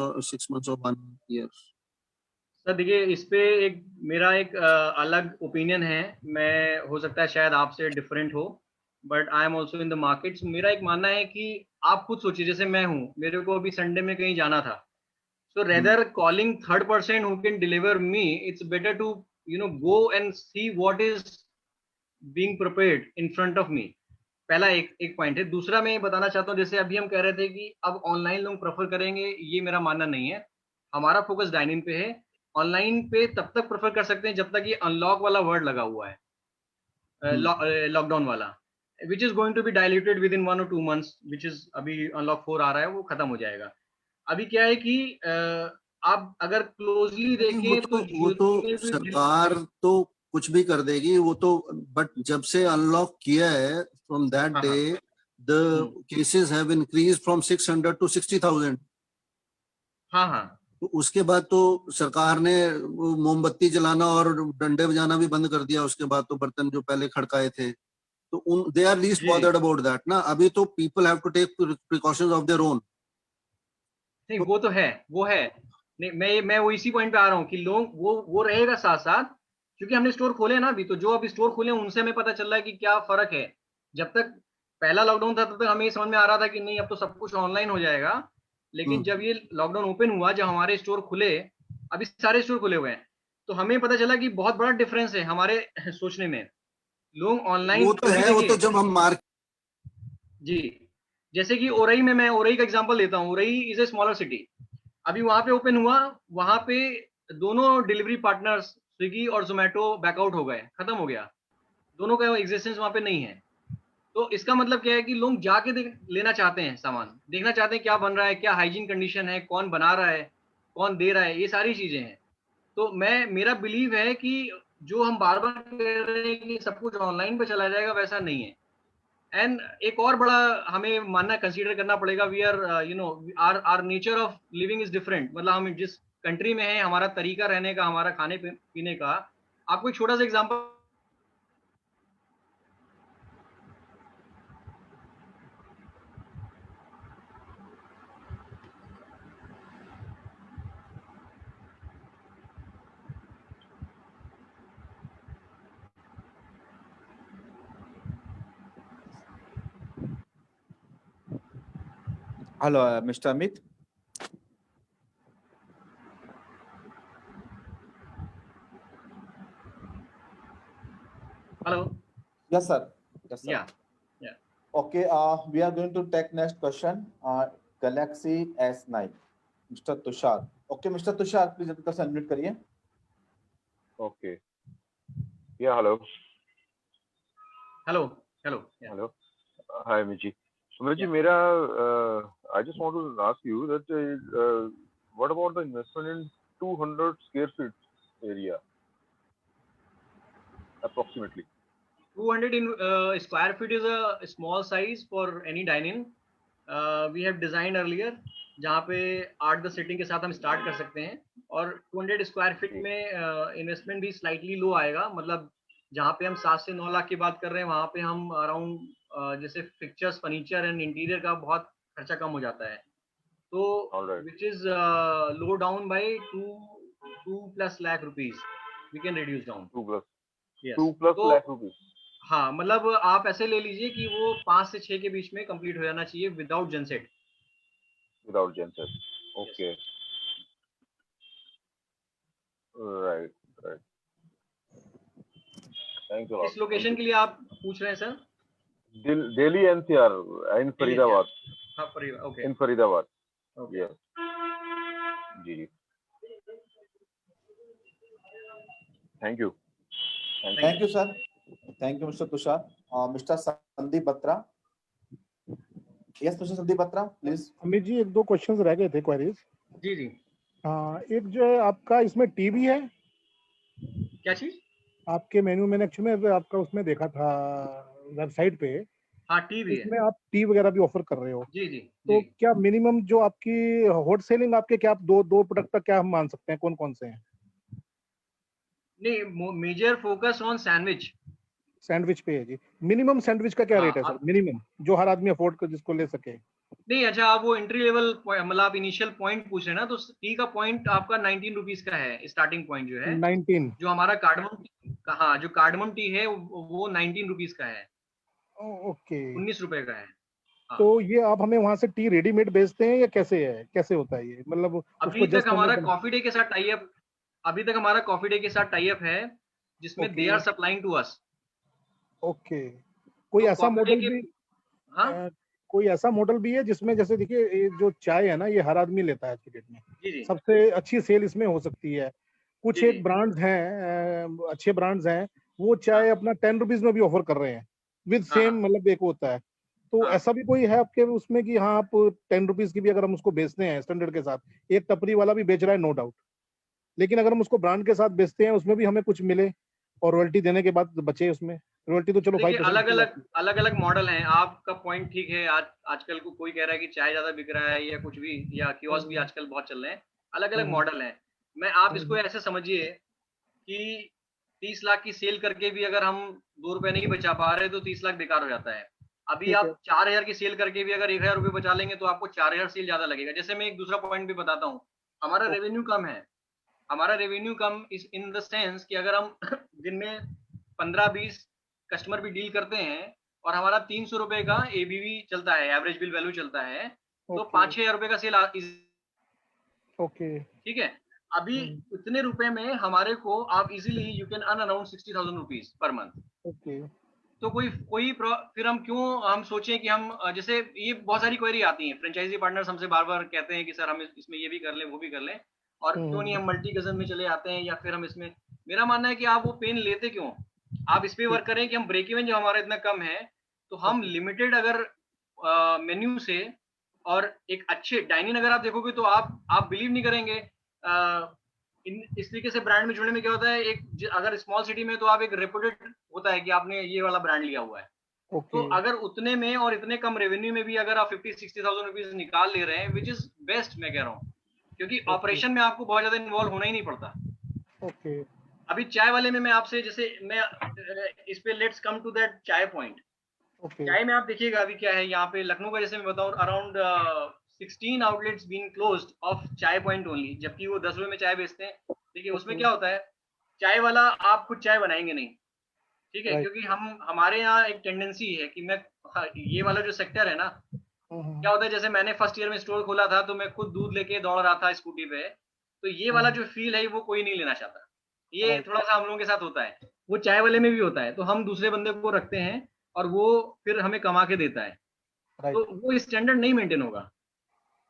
or 1 year. Sir देखिए, इस पे मेरा एक अलग ओपिनियन है, मैं हो सकता है शायद आपसे डिफरेंट हो, but I am also in the market. मेरा एक मानना है कि आप खुद सोचिए, जैसे मैं हूँ, मेरे को अभी संडे में कहीं जाना था, so rather calling third person who can deliver me, it's better to go and see what is being prepared in front of me. पहला एक पॉइंट है. दूसरा मैं ये बताना चाहता हूँ, जैसे अभी हम कह रहे थे कि अब ऑनलाइन लोग प्रेफर करेंगे, ये मेरा मानना नहीं है. हमारा फोकस डाइनिंग पे है. ऑनलाइन पे तब तक प्रेफर कर सकते हैं जब तक ये अनलॉक वाला वर्ड लगा हुआ है, लॉकडाउन वाला, which is going to be diluted with in 1 or 2 months, which is अभी अनलॉक 4 आ रहा है, वो खत्म हो जाएगा. अभी क्या है कि आप अगर क्लोजली देखें वो तो सरकार तो कुछ भी कर देगी, वो तो, बट जब से अनलॉक किया है from that day the cases have increased from 600 to 60,000. हाँ. तो उसके बाद तो सरकार ने मोमबत्ती जलाना और डंडे बजाना भी बंद कर दिया. उसके बाद तो बर्तन जो पहले खड़काए थे, तो they are least bothered about that ना. अभी तो people have to take precautions of their own. नहीं, वो तो है, वो है. नहीं, मैं वो इसी पॉइंट पे आ रहा हूँ कि लोग वो रहेगा साथ साथ, क्योंकि हमने स्टोर खोले ना अभी, तो जो अभी स्टोर खोले उनसे हमें पता चल रहा है कि क्या फर्क है. जब तक पहला लॉकडाउन था तब तक हमें समझ में आ रहा था कि नहीं, अब तो सब कुछ ऑनलाइन हो जाएगा. लेकिन जब ये लॉकडाउन ओपन हुआ, जब हमारे स्टोर खुले, अभी सारे स्टोर खुले हुए हैं, तो हमें पता चला कि बहुत बड़ा डिफरेंस है हमारे सोचने में. लोग ऑनलाइन वो तो है, वो तो जब हम मार्केट जी, जैसे कि ओरई में, मैं ओरई का एग्जांपल लेता हूँ। ओरई इज ए स्मॉलर सिटी। अभी वहां पे ओपन हुआ, वहां पे दोनों डिलीवरी पार्टनर्स स्विगी और जोमेटो बैकआउट हो गए, खत्म हो गया, दोनों का एग्जिस्टेंस वहां पे नहीं है। तो इसका मतलब क्या है कि लोग जाके लेना चाहते हैं, सामान देखना चाहते हैं क्या बन रहा है, क्या हाइजीन कंडीशन है, कौन बना रहा है, कौन दे रहा है, ये सारी चीजें हैं। तो मेरा बिलीव है कि जो हम बार बार कह रहे हैं कि सब कुछ ऑनलाइन पे चला जाएगा, वैसा नहीं है। एंड एक और बड़ा हमें मानना, कंसीडर करना पड़ेगा, we are you know our nature of living is different. मतलब हम जिस कंट्री में हैं, हमारा तरीका रहने का, हमारा खाने पीने का। आपको एक छोटा सा example, hello mister Amit. Hello, Yes, sir. Yes, sir. या या Okay, we are going to take next question. Galaxy S9. Mr. Tushar. Okay, Mr. Tushar, please अपनी तरफ से unmute करिए. Okay. Yeah, hello. Hello hello या Hello. Hi, Miji. So, Miji, Yeah. मेरा I just want to ask you that what about the investment in 200 square feet area approximately? 200 in square feet is a small size for any dine-in. We have designed earlier, जहाँ पे 8-10 seating के साथ हम start कर सकते हैं। और 200 square feet में इन्वेस्टमेंट भी स्लाइटली लो आएगा। मतलब जहाँ पे हम 7 से 9 लाख की बात कर रहे हैं, वहाँ पे हम अराउंड जैसे फिक्चर्स, फर्नीचर एंड इंटीरियर का बहुत खर्चा कम हो जाता है। तो Alright. Which is low down by 2+ lakh rupees, we can reduce down. 2 plus yes, 2 plus तो lakh rupees हाँ, मतलब आप ऐसे ले लीजिए कि वो 5 से 6 के बीच में कंप्लीट हो जाना चाहिए विदाउट genset. without genset. Okay. Right. Right. Thanks a lot. किस लोकेशन के लिए आप पूछ रहे हैं sir? Delhi NCR in Faridabad. हाँ, परिवार, okay In Faridabad. Okay. Yes. जी. Thank you. Thank you, sir. Thank you, Mr. Tushar. Mr. Sandeep Batra. Yes, Mr. Sandeep Batra, please. Amit ji, एक दो क्वेश्चंस रह गए थे, क्वेरीज। जी जी, एक जो है आपका इसमें टीवी है, क्या चीज? आपके मेन्यू में एक्चुअली में आपका उसमें देखा था वेबसाइट पे, हाँ, टीवी है। इसमें आप टी वगैरह भी ऑफर कर रहे हो। जी जी तो जी। क्या मिनिमम जो आपकी हॉट सेलिंग आपके, क्या आप दो प्रोडक्ट तक क्या हम मान सकते हैं, कौन कौन से हैं? नहीं, major focus on sandwich. Sandwich पे है जी। मिनिमम सैंडविच का क्या हाँ, रेट है सर, आप मिनिमम जो हर आदमी अफोर्ड कर, जिसको ले सके? नहीं, अच्छा, आप वो एंट्री लेवल, मतलब आप इनिशियल पॉइंट पूछ रहे हैं ना, तो टी का पॉइंट आपका 19 रुपीज का है, स्टार्टिंग पॉइंट जो है। 19। जो हमारा कार्डमम, हाँ, जो कार्डमम टी है वो 19 रुपीज का है, ओके। 19 रुपए का है। हाँ। तो ये आप हमें वहां से टी रेडीमेड बेचते हैं या कैसे है, कैसे होता है ये, मतलब उसको अभी तक जस्ट हमारा हमें? कॉफी डे के साथ टाई अप, अभी तक हमारा कॉफी डे के साथ टाई अप है, जिसमें they okay are supplying to us. Okay. कोई तो ऐसा कॉफी डे मॉडल के, भी, हाँ कोई ऐसा मॉडल भी है जिसमें, जैसे देखिए ये जो चाय है ना, ये हर आदमी लेता है आज की डेट में, जी जी सबसे अच्छी सेल इसमें हो सकती है। कुछ जी एक जी, ब्रांड्स हैं, अच्छे ब्रांड्स हैं, वो हाँ चाय अपना 10 रुपीज में भी ऑफर कर रहे हैं विद हाँ सेम, मतलब एक होता है। तो हाँ। ऐसा भी कोई है आपके उसमें कि हाँ, आप 10 रुपीज की भी अगर हम उसको बेचते हैं स्टैंडर्ड के साथ, एक टपरी वाला भी बेच रहा है नो डाउट, लेकिन अगर हम उसको ब्रांड के साथ बेचते हैं उसमें भी हमें कुछ मिले और रॉयल्टी देने के बाद बचे, उसमें रॉयल्टी तो चलो देखिए, 5% की आती अलग अलग मॉडल हैं। आपका पॉइंट ठीक है। आजकल को कोई कह रहा है कि चाय ज्यादा बिक रहा है या कुछ भी, या कियोस्क भी है। आजकल बहुत चल रहे हैं। अलग अलग हम्म, मॉडल हैं। मैं, आप इसको हम्म, ऐसे समझिए कि 30 लाख की सेल करके भी अगर हम 2 रुपए नहीं बचा पा रहे, तो 30 लाख बेकार हो जाता है। अभी ठीक है। आप 4000 की सेल करके भी अगर 1000 रुपए बचा लेंगे, तो आपको 4000 सेल ज्यादा लगेगा। जैसे मैं एक दूसरा पॉइंट भी बताता हूँ, हमारा ओ- रेवेन्यू कम है। हमारा रेवेन्यू कम इस इन द सेंस कि अगर हम दिन में 15-20 कस्टमर भी डील करते हैं, और हमारा 300 रुपए का एबीवी चलता है, एवरेज बिल वैल्यू चलता है, तो ओके 5-6 हजार रुपए का सेल, ओके। ठीक है। अभी इतने रुपए में हमारे को आप easily you can earn around 60,000 rupees per month. Okay. तो फिर हम क्यों हम सोचें कि हम जैसे ये बहुत सारी क्वेरी आती हैं, फ्रेंचाइजी पार्टनर्स हमसे बार बार कहते हैं कि सर हम इसमें ये भी कर लें वो भी कर लें, और क्यों नहीं हम मल्टी कजन में चले आते हैं, या फिर हम इसमें, मेरा मानना है कि आप वो पेन लेते क्यों, आप इस पे वर्क करें कि हम ब्रेक इवन जो हमारा इतना कम है, तो हम लिमिटेड अगर मेन्यू से और एक अच्छे डाइनिंग अगर आप देखोगे तो आप बिलीव नहीं करेंगे। इस तरीके से ब्रांड में जुड़ने में क्या होता है, अगर स्मॉल सिटी में तो आप एक रेपुटेड होता है कि आपने ये वाला ब्रांड लिया हुआ है। तो अगर उतने में और इतने कम रेवेन्यू में भी अगर आप 50-60,000 रुपीज निकाल ले रहे हैं, विच इज बेस्ट मैं कह रहा हूँ, क्योंकि ऑपरेशन में आपको बहुत ज्यादा इन्वॉल्व होना ही नहीं पड़ता। ओके। अभी चाय वाले में मैं आपसे जैसे मैं इस पे लेट्स कम टू दैट चाय पॉइंट। चाय में आप देखिएगा अभी क्या है यहाँ पे लखनऊ का, जैसे मैं बताऊँ around 16 outlets being closed of चाय पॉइंट ओनली, जबकि वो 10 रुपए में चाय बेचते हैं। देखिए उसमें क्या होता है, चाय वाला आप खुद चाय बनाएंगे नहीं, ठीक है, क्योंकि हमारे यहाँ एक टेंडेंसी है कि ये वाला जो सेक्टर है ना, क्या होता है, जैसे मैंने फर्स्ट ईयर में स्टोर खोला था तो मैं खुद दूध लेके दौड़ रहा था स्कूटी पे, तो ये वाला जो फील है वो कोई नहीं लेना चाहता। ये थोड़ा सा हम लोगों के साथ होता है, वो चाय वाले में भी होता है, तो हम दूसरे बंदे को रखते हैं और वो फिर हमें कमा के देता है, तो वो स्टैंडर्ड नहीं मेंटेन होगा।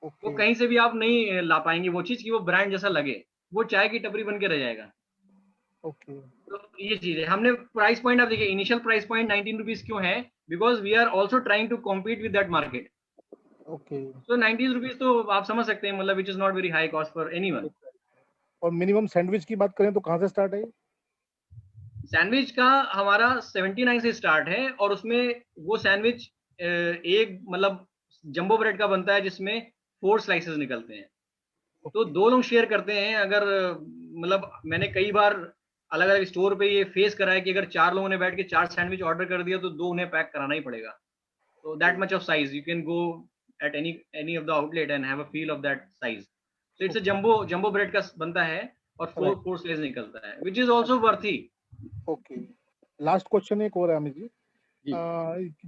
वो कहीं से भी आप नहीं ला पाएंगे वो चीज कि वो ब्रांड जैसा लगे, वो चाय की टपरी बन के रह जाएगा। तो ये चीज है। हमने प्राइस पॉइंट आप देखिए, इनिशियल प्राइस पॉइंट 19 रुपीज क्यों है, because we are also trying to compete with that market. Okay. तो 19 रुपीज तो आप समझ सकते हैं, मतलब which is not very high cost for anyone. और मिनिमम सैंडविच की बात करें तो कहाँ से स्टार्ट है? सैंडविच का हमारा 79 से स्टार्ट है, और उसमें वो सैंडविच एक मतलब जंबो ब्रेड का बनता है जिसमें 4 स्लाइसेस निकलते हैं, तो 2 लोग शेयर करते हैं। अगर मतलब मैंने कई बार अलग अलग स्टोर पे ये फेस करा है कि अगर 4 लोगों ने बैठ के 4 सैंडविच ऑर्डर कर दिया तो 2 उन्हें पैक कराना ही पड़ेगा। तो that much of size you can go at any of the outlet and have a feel of that size. तो इट्स अ जंबो ब्रेड का बनता है और 4 स्लाइस निकलता है, which is also worthy. Okay. Last question एक और है अमित जी,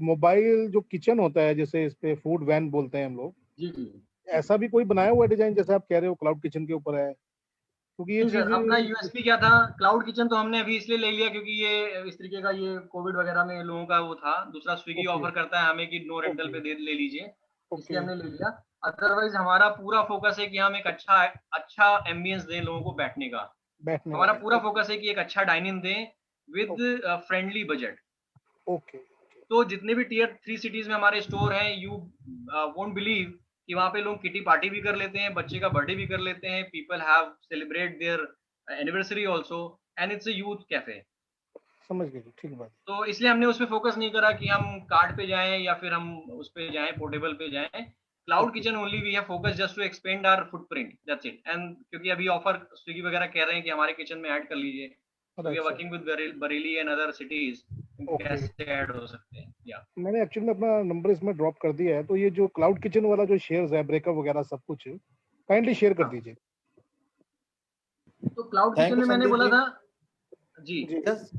मोबाइल जो किचन होता है, जैसे इस पे फूड वैन बोलते हैं हम लोग, जी ऐसा भी कोई बनाया हुआ डिजाइन जैसे आप कह रहे हो क्लाउड किचन के ऊपर है? क्योंकि ये चीज अपना यूएसपी क्या था, क्लाउड किचन तो हमने अभी इसलिए ले लिया क्योंकि ये इस तरीके का ये कोविड वगैरह में लोगों का वो था। दूसरा स्विगी ऑफर करता है हमें कि नो रेंटल पे ले लीजिए, इसलिए हमने ले लिया। अदरवाइज हमारा पूरा फोकस है कि हम एक अच्छा एम्बियंस दें लोगों को बैठने का। हमारा पूरा फोकस है कि एक अच्छा डाइनिंग दें विद फ्रेंडली बजट। ओके। तो जितने भी टियर 3 सिटीज में हमारे स्टोर हैं, यू वोंट बिलीव कि वहां पे लोग किटी पार्टी भी कर लेते हैं, बच्चे का बर्थडे भी कर लेते हैं, people have celebrate their anniversary also, and it's a youth cafe. समझ गए, ठीक बात। तो इसलिए हमने उस पे फोकस नहीं करा कि हम कार्ड पे जाएं या फिर हम उस पे जाएं पोर्टेबल पे जाएं। Cloud kitchen only we have focus just to expand our footprint, that's it. And क्योंकि अभी ऑफर स्विगी वगैरह कह रहे हैं कि हमारे किचन में ऐड कर लीजिए, we are working with Bareilly and other cities कैसे ऐड हो सकते हैं। या मैंने एक्चुअली में अपना नंबर इसमें ड्रॉप कर दिया है, तो ये जो क्लाउड किचन वाला जो शेयर्स है, ब्रेकअप वगैरह सब कुछ काइंडली शेयर कर दीजिए। तो क्लाउड किचन में मैंने बोला था जी।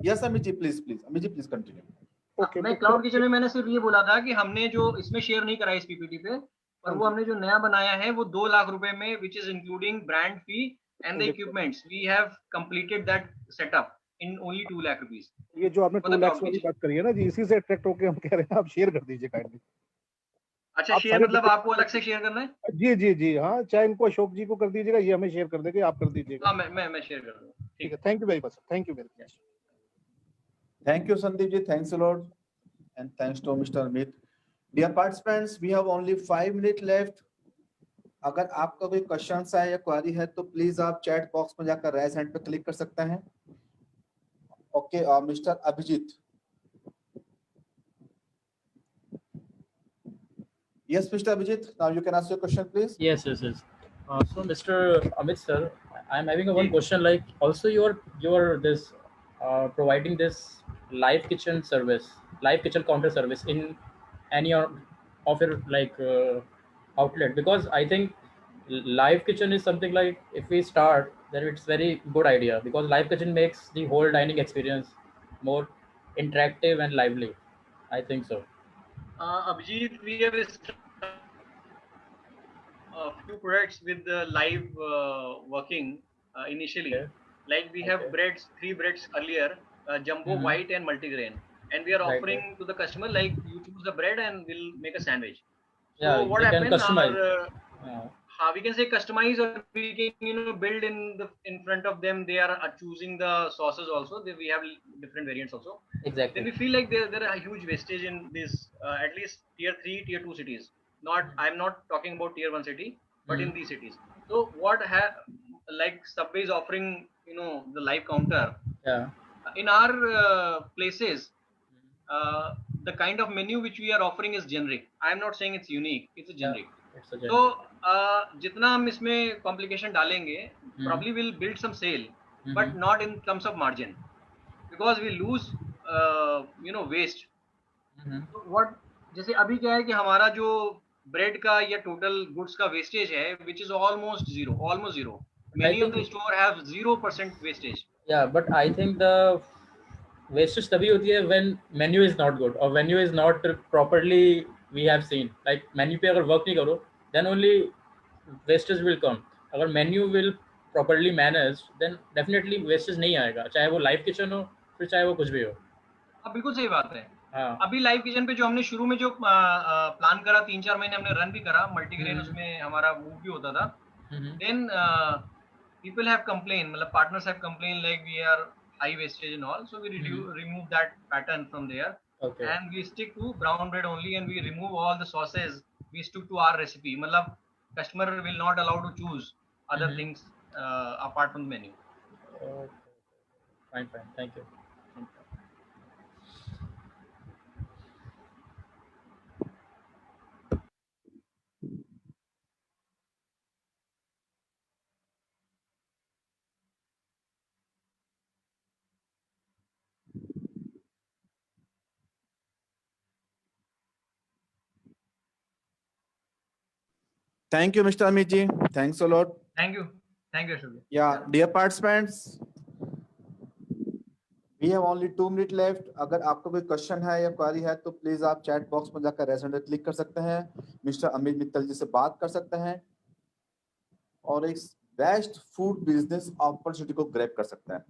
Yes Amit ji please continue. मैं क्लाउड किचन में मैंने सिर्फ ये बोला था कि हमने जो इसमें शेयर नहीं करा इस पीपीटी पे, पर वो हमने जो नया बनाया है वो 2 लाख रुपए में, which is including brand fee and the equipments, we have completed that setup in only 2 lakh rupees. ये जो आपने 2 लाख वाली बात करी है ना जी, इसी से अट्रैक्ट होकर हम कह रहे हैं आप शेयर कर दीजिए काइंडली। अच्छा, शेयर मतलब आपको अलग से शेयर करना है? जी जी जी हाँ, चाहे इनको अशोक जी को कर दीजिएगा, ये हमें शेयर कर देंगे, आप कर दीजिएगा। हाँ, मैं शेयर कर दूंगा। ठीक है, thank you very much, thank you very much. Thank you, Sandeep ji. Thanks a lot. And thanks to Mr. Amit. Dear participants, we have only 5 minutes left. अगर आपका कोई क्वेश्चन है या क्वेरी है तो प्लीज आप चैट बॉक्स में जाकर राइज हैंड पे क्लिक कर सकते हैं। Okay, mister Abhijit. Yes, Mr. Abhijit, now you can ask your question, please. Yes. So, Mr. Amit sir, I'm having one question. Like, also you're this providing this live kitchen service, live kitchen counter service in any of your like outlet, because I think live kitchen is something like, if we start, then it's very good idea, because live kitchen makes the whole dining experience more interactive and lively. I think so. Abhijit, we have a few products with the live working. initially. Okay. Like we have Okay. breads, 3 breads earlier, jumbo, Mhm. white, and multigrain, and we are Right, offering right. to the customer like you choose the bread and we'll make a sandwich. Yeah, So what they can happened? customize. How we can say customize, or we can build in front of them. They are choosing the sauces also. We have different variants also. Exactly. Then we feel like there are a huge wastage in this, at least tier 3, tier 2 cities. Not, I'm not talking about tier 1 city, but in these cities. So what like Subway is offering, the live counter. Yeah. In our places, the kind of menu which we are offering is generic. I am not saying it's unique, it's a Yeah. generic. It's a So generic. जितना हम इसमें complication डालेंगे, probably will build some sale, but not in terms of margin, because we lose waste. तो what, जैसे अभी क्या है कि हमारा जो ब्रेड का या टोटल गुड्स का वेस्टेज है, which is almost zero. I Many of think the store have 0% wastage. yeah, but I think the wastage तभी होती है when menu is not good or menu is not properly we have seen. Like menu पे अगर work नहीं करो, then only wastage will come. अगर menu will properly managed, then definitely wastage नहीं आएगा, चाहे वो live kitchen हो, फिर चाहे वो कुछ भी हो. हाँ, बिल्कुल सही बात है. हाँ. अभी लाइव किचन पे जो हमने शुरू में जो प्लान करा, 3-4 महीने हमने रन भी करा, मल्टीग्रेन उसमें हमारा मूव भी होता था. देन people have complained, मतलब partners have complained like we are high wastage and all, so we remove that pattern from there. Okay. And we stick to brown bread only, and we remove all the sauces. We stick to our recipe. मतलब customer will not allow to choose other things apart from the menu. Okay. Fine. Thank you. Thank you, Mr. Amit ji. Thanks a lot. Thank you, Ashok. Yeah, dear participants, we have only 2 minutes left. अगर आपको कोई question है या query है तो please आप chat box में जाकर रेज हैंड क्लिक कर सकते हैं, मिस्टर अमित मित्तल जी से बात कर सकते हैं और एक बेस्ट फूड बिजनेस अपॉर्चुनिटी को ग्रैब कर सकते हैं.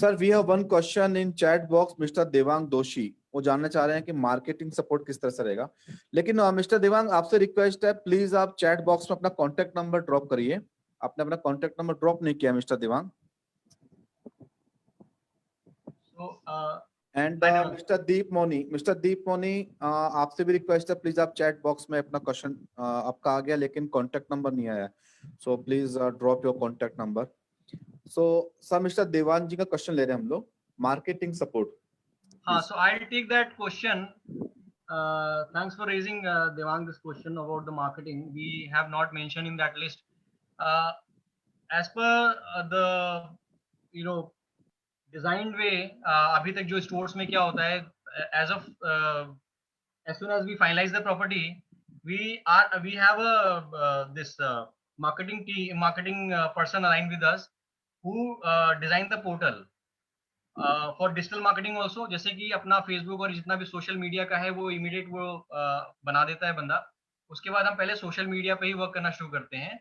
Sir, we have one question in chat box. Mister Devang Doshi वो जानना चाह रहे हैं कि मार्केटिंग सपोर्ट किस तरह से रहेगा. लेकिन मिस्टर देवांग, आपसे रिक्वेस्ट है, प्लीज आप चैट बॉक्स में अपना कॉन्टेक्ट नंबर ड्रॉप करिए. आपने अपना कॉन्टेक्ट नंबर ड्रॉप नहीं किया मिस्टर देवांग. एंड मिस्टर दीप मोनी, आपसे भी रिक्वेस्ट है, प्लीज आप चैट बॉक्स में अपना क्वेश्चन, आपका आ गया लेकिन कॉन्टेक्ट नंबर नहीं आया, so please drop your contact number. So sir, mister Devang ji का क्वेश्चन ले रहे हैं हम लोग, मार्केटिंग सपोर्ट. हाँ, so I'll take that question. Thanks for raising, Devang, this question about the marketing. We have not mentioned in that list. As per the designed way, अभी तक जो stores में क्या होता है, as soon as we finalize the property, we have this marketing person aligned with us who design the portal. For digital marketing also, जैसे कि अपना फेसबुक और जितना भी सोशल मीडिया का है वो इमीडिएट वो बना देता है बंदा. उसके बाद हम पहले सोशल मीडिया पे ही वर्क करना शुरू करते हैं,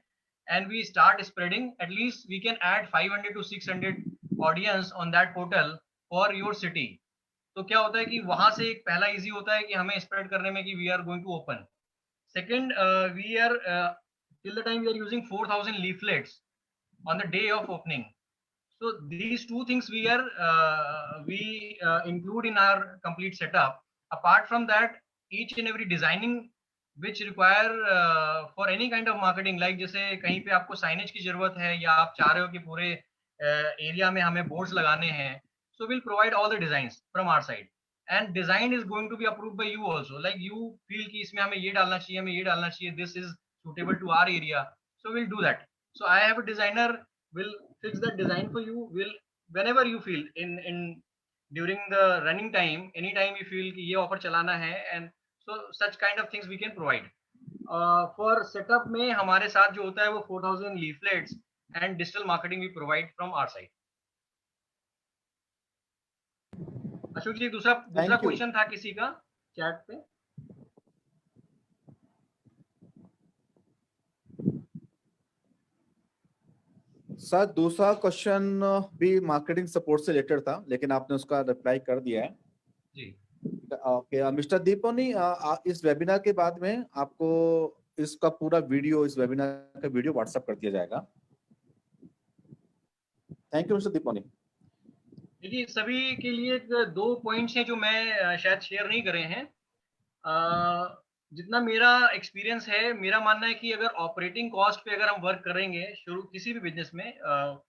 and we start spreading. Atleast we can add 500 to 600 audience on that portal for your city. तो क्या होता है कि वहां से एक पहला इजी होता है कि हमें स्प्रेड करने में कि we are going to open. Second, we are till the time we are using 4000 leaflets on the day of opening. So these two things we include in our complete setup. Apart from that, each and every designing which require for any kind of marketing, like जैसे कहीं पे आपको signage की जरूरत है या आप चाह रहे हो कि पूरे एरिया में हमें boards लगाने हैं, so we'll provide all the designs from our side, and design is going to be approved by you also. Like you feel कि इसमें हमें ये डालना चाहिए, हमें ये डालना चाहिए, this is suitable to our area, so we'll do that. So I have a designer will fix that design for you. Will, whenever you feel in during the running time, anytime you feel कि ये offer चलाना है, and so such kind of things we can provide. For setup में हमारे साथ जो होता है वो 4000 leaflets and digital marketing we provide from our side. Ashok जी, दूसरा क्वेश्चन था किसी का चैट पे. सर दूसरा क्वेश्चन भी मार्केटिंग सपोर्ट से रिलेटेड था, लेकिन आपने उसका रिप्लाई कर दिया है जी। ओके मिस्टर दीपोनी, इस वेबिनार के बाद में आपको इसका पूरा वीडियो, इस वेबिनार का वीडियो व्हाट्सएप कर दिया जाएगा। Thank you mister Diponi. देखिए सभी के लिए 2 पॉइंट्स हैं जो मैं शायद शेयर नहीं करे हैं। जितना मेरा एक्सपीरियंस है, मेरा मानना है कि अगर ऑपरेटिंग कॉस्ट पे अगर हम वर्क करेंगे शुरू किसी भी बिजनेस में,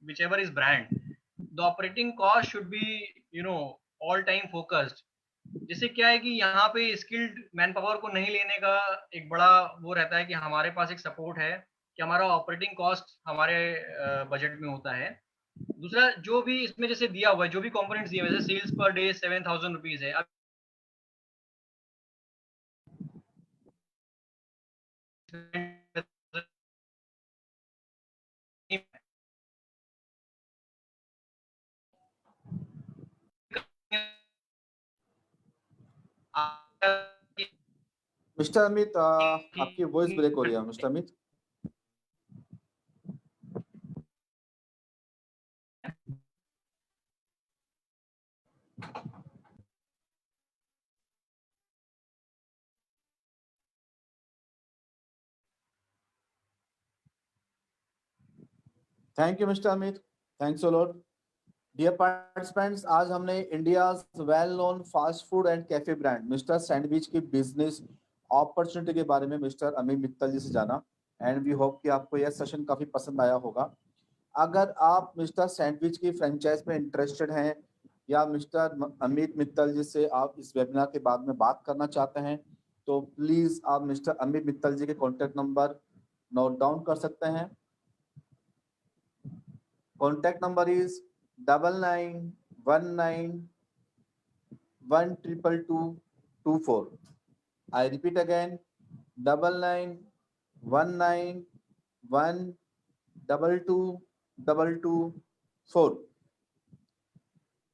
which ever is brand, the operating cost should be all time focused. जिससे क्या है कि यहाँ पे स्किल्ड मैन पावर को नहीं लेने का एक बड़ा वो रहता है कि हमारे पास एक सपोर्ट है कि हमारा ऑपरेटिंग कॉस्ट हमारे बजट में होता है। दूसरा जो भी इसमें जैसे दिया हुआ है, जो भी कंपोनेंट्स दिए हुए हैं, जैसे सेल्स पर डे 7,000 रुपीज है। अब मिस्टर अमित, आपकी वॉइस ब्रेक हो रही है mister Amit. Thank you mister Amit, thanks a lot. Dear participants, आज हमने India well known fast food and cafe brand mister sandwich की बिजनेस अपॉर्चुनिटी के बारे में मिस्टर अमित मित्तल जी से जाना, एंड वी होप कि आपको यह सेशन काफी पसंद आया होगा। अगर आप मिस्टर सैंडविच की फ्रेंचाइज में इंटरेस्टेड हैं या मिस्टर अमित मित्तल जी से आप इस वेबिनार के बाद में बात करना चाहते हैं, तो प्लीज आप मिस्टर अमित मित्तल जी के कॉन्टैक्ट नंबर नोट डाउन कर सकते हैं। Contact number is 9919122224। I repeat again, 9919122224।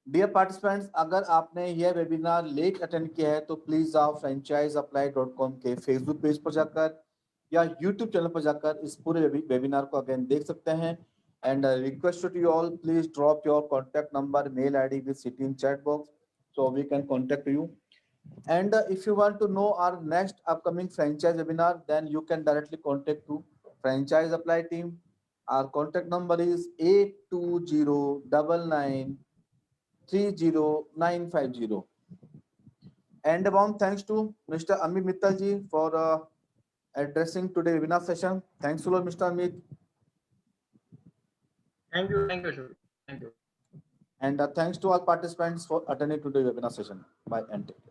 Dear participants, अगर आपने यह वेबिनार लेट अटेंड किया है तो प्लीज आप franchiseapply.com के फेसबुक पेज पर जाकर या यूट्यूब चैनल पर जाकर इस पूरे वेबिनार को अगेन देख सकते हैं। And request to you all, please drop your contact number, mail ID will sit in chat box so we can contact you. And if you want to know our next upcoming franchise webinar, then you can directly contact to Franchise Apply team. Our contact number is 8209930950. And a warm thanks to Mr. Amit Mittal ji for addressing today's webinar session. Thanks a lot, Mr. Amit. Thank you Ashok. Thank you. And thanks to all participants for attending today's webinar session. Bye and take care.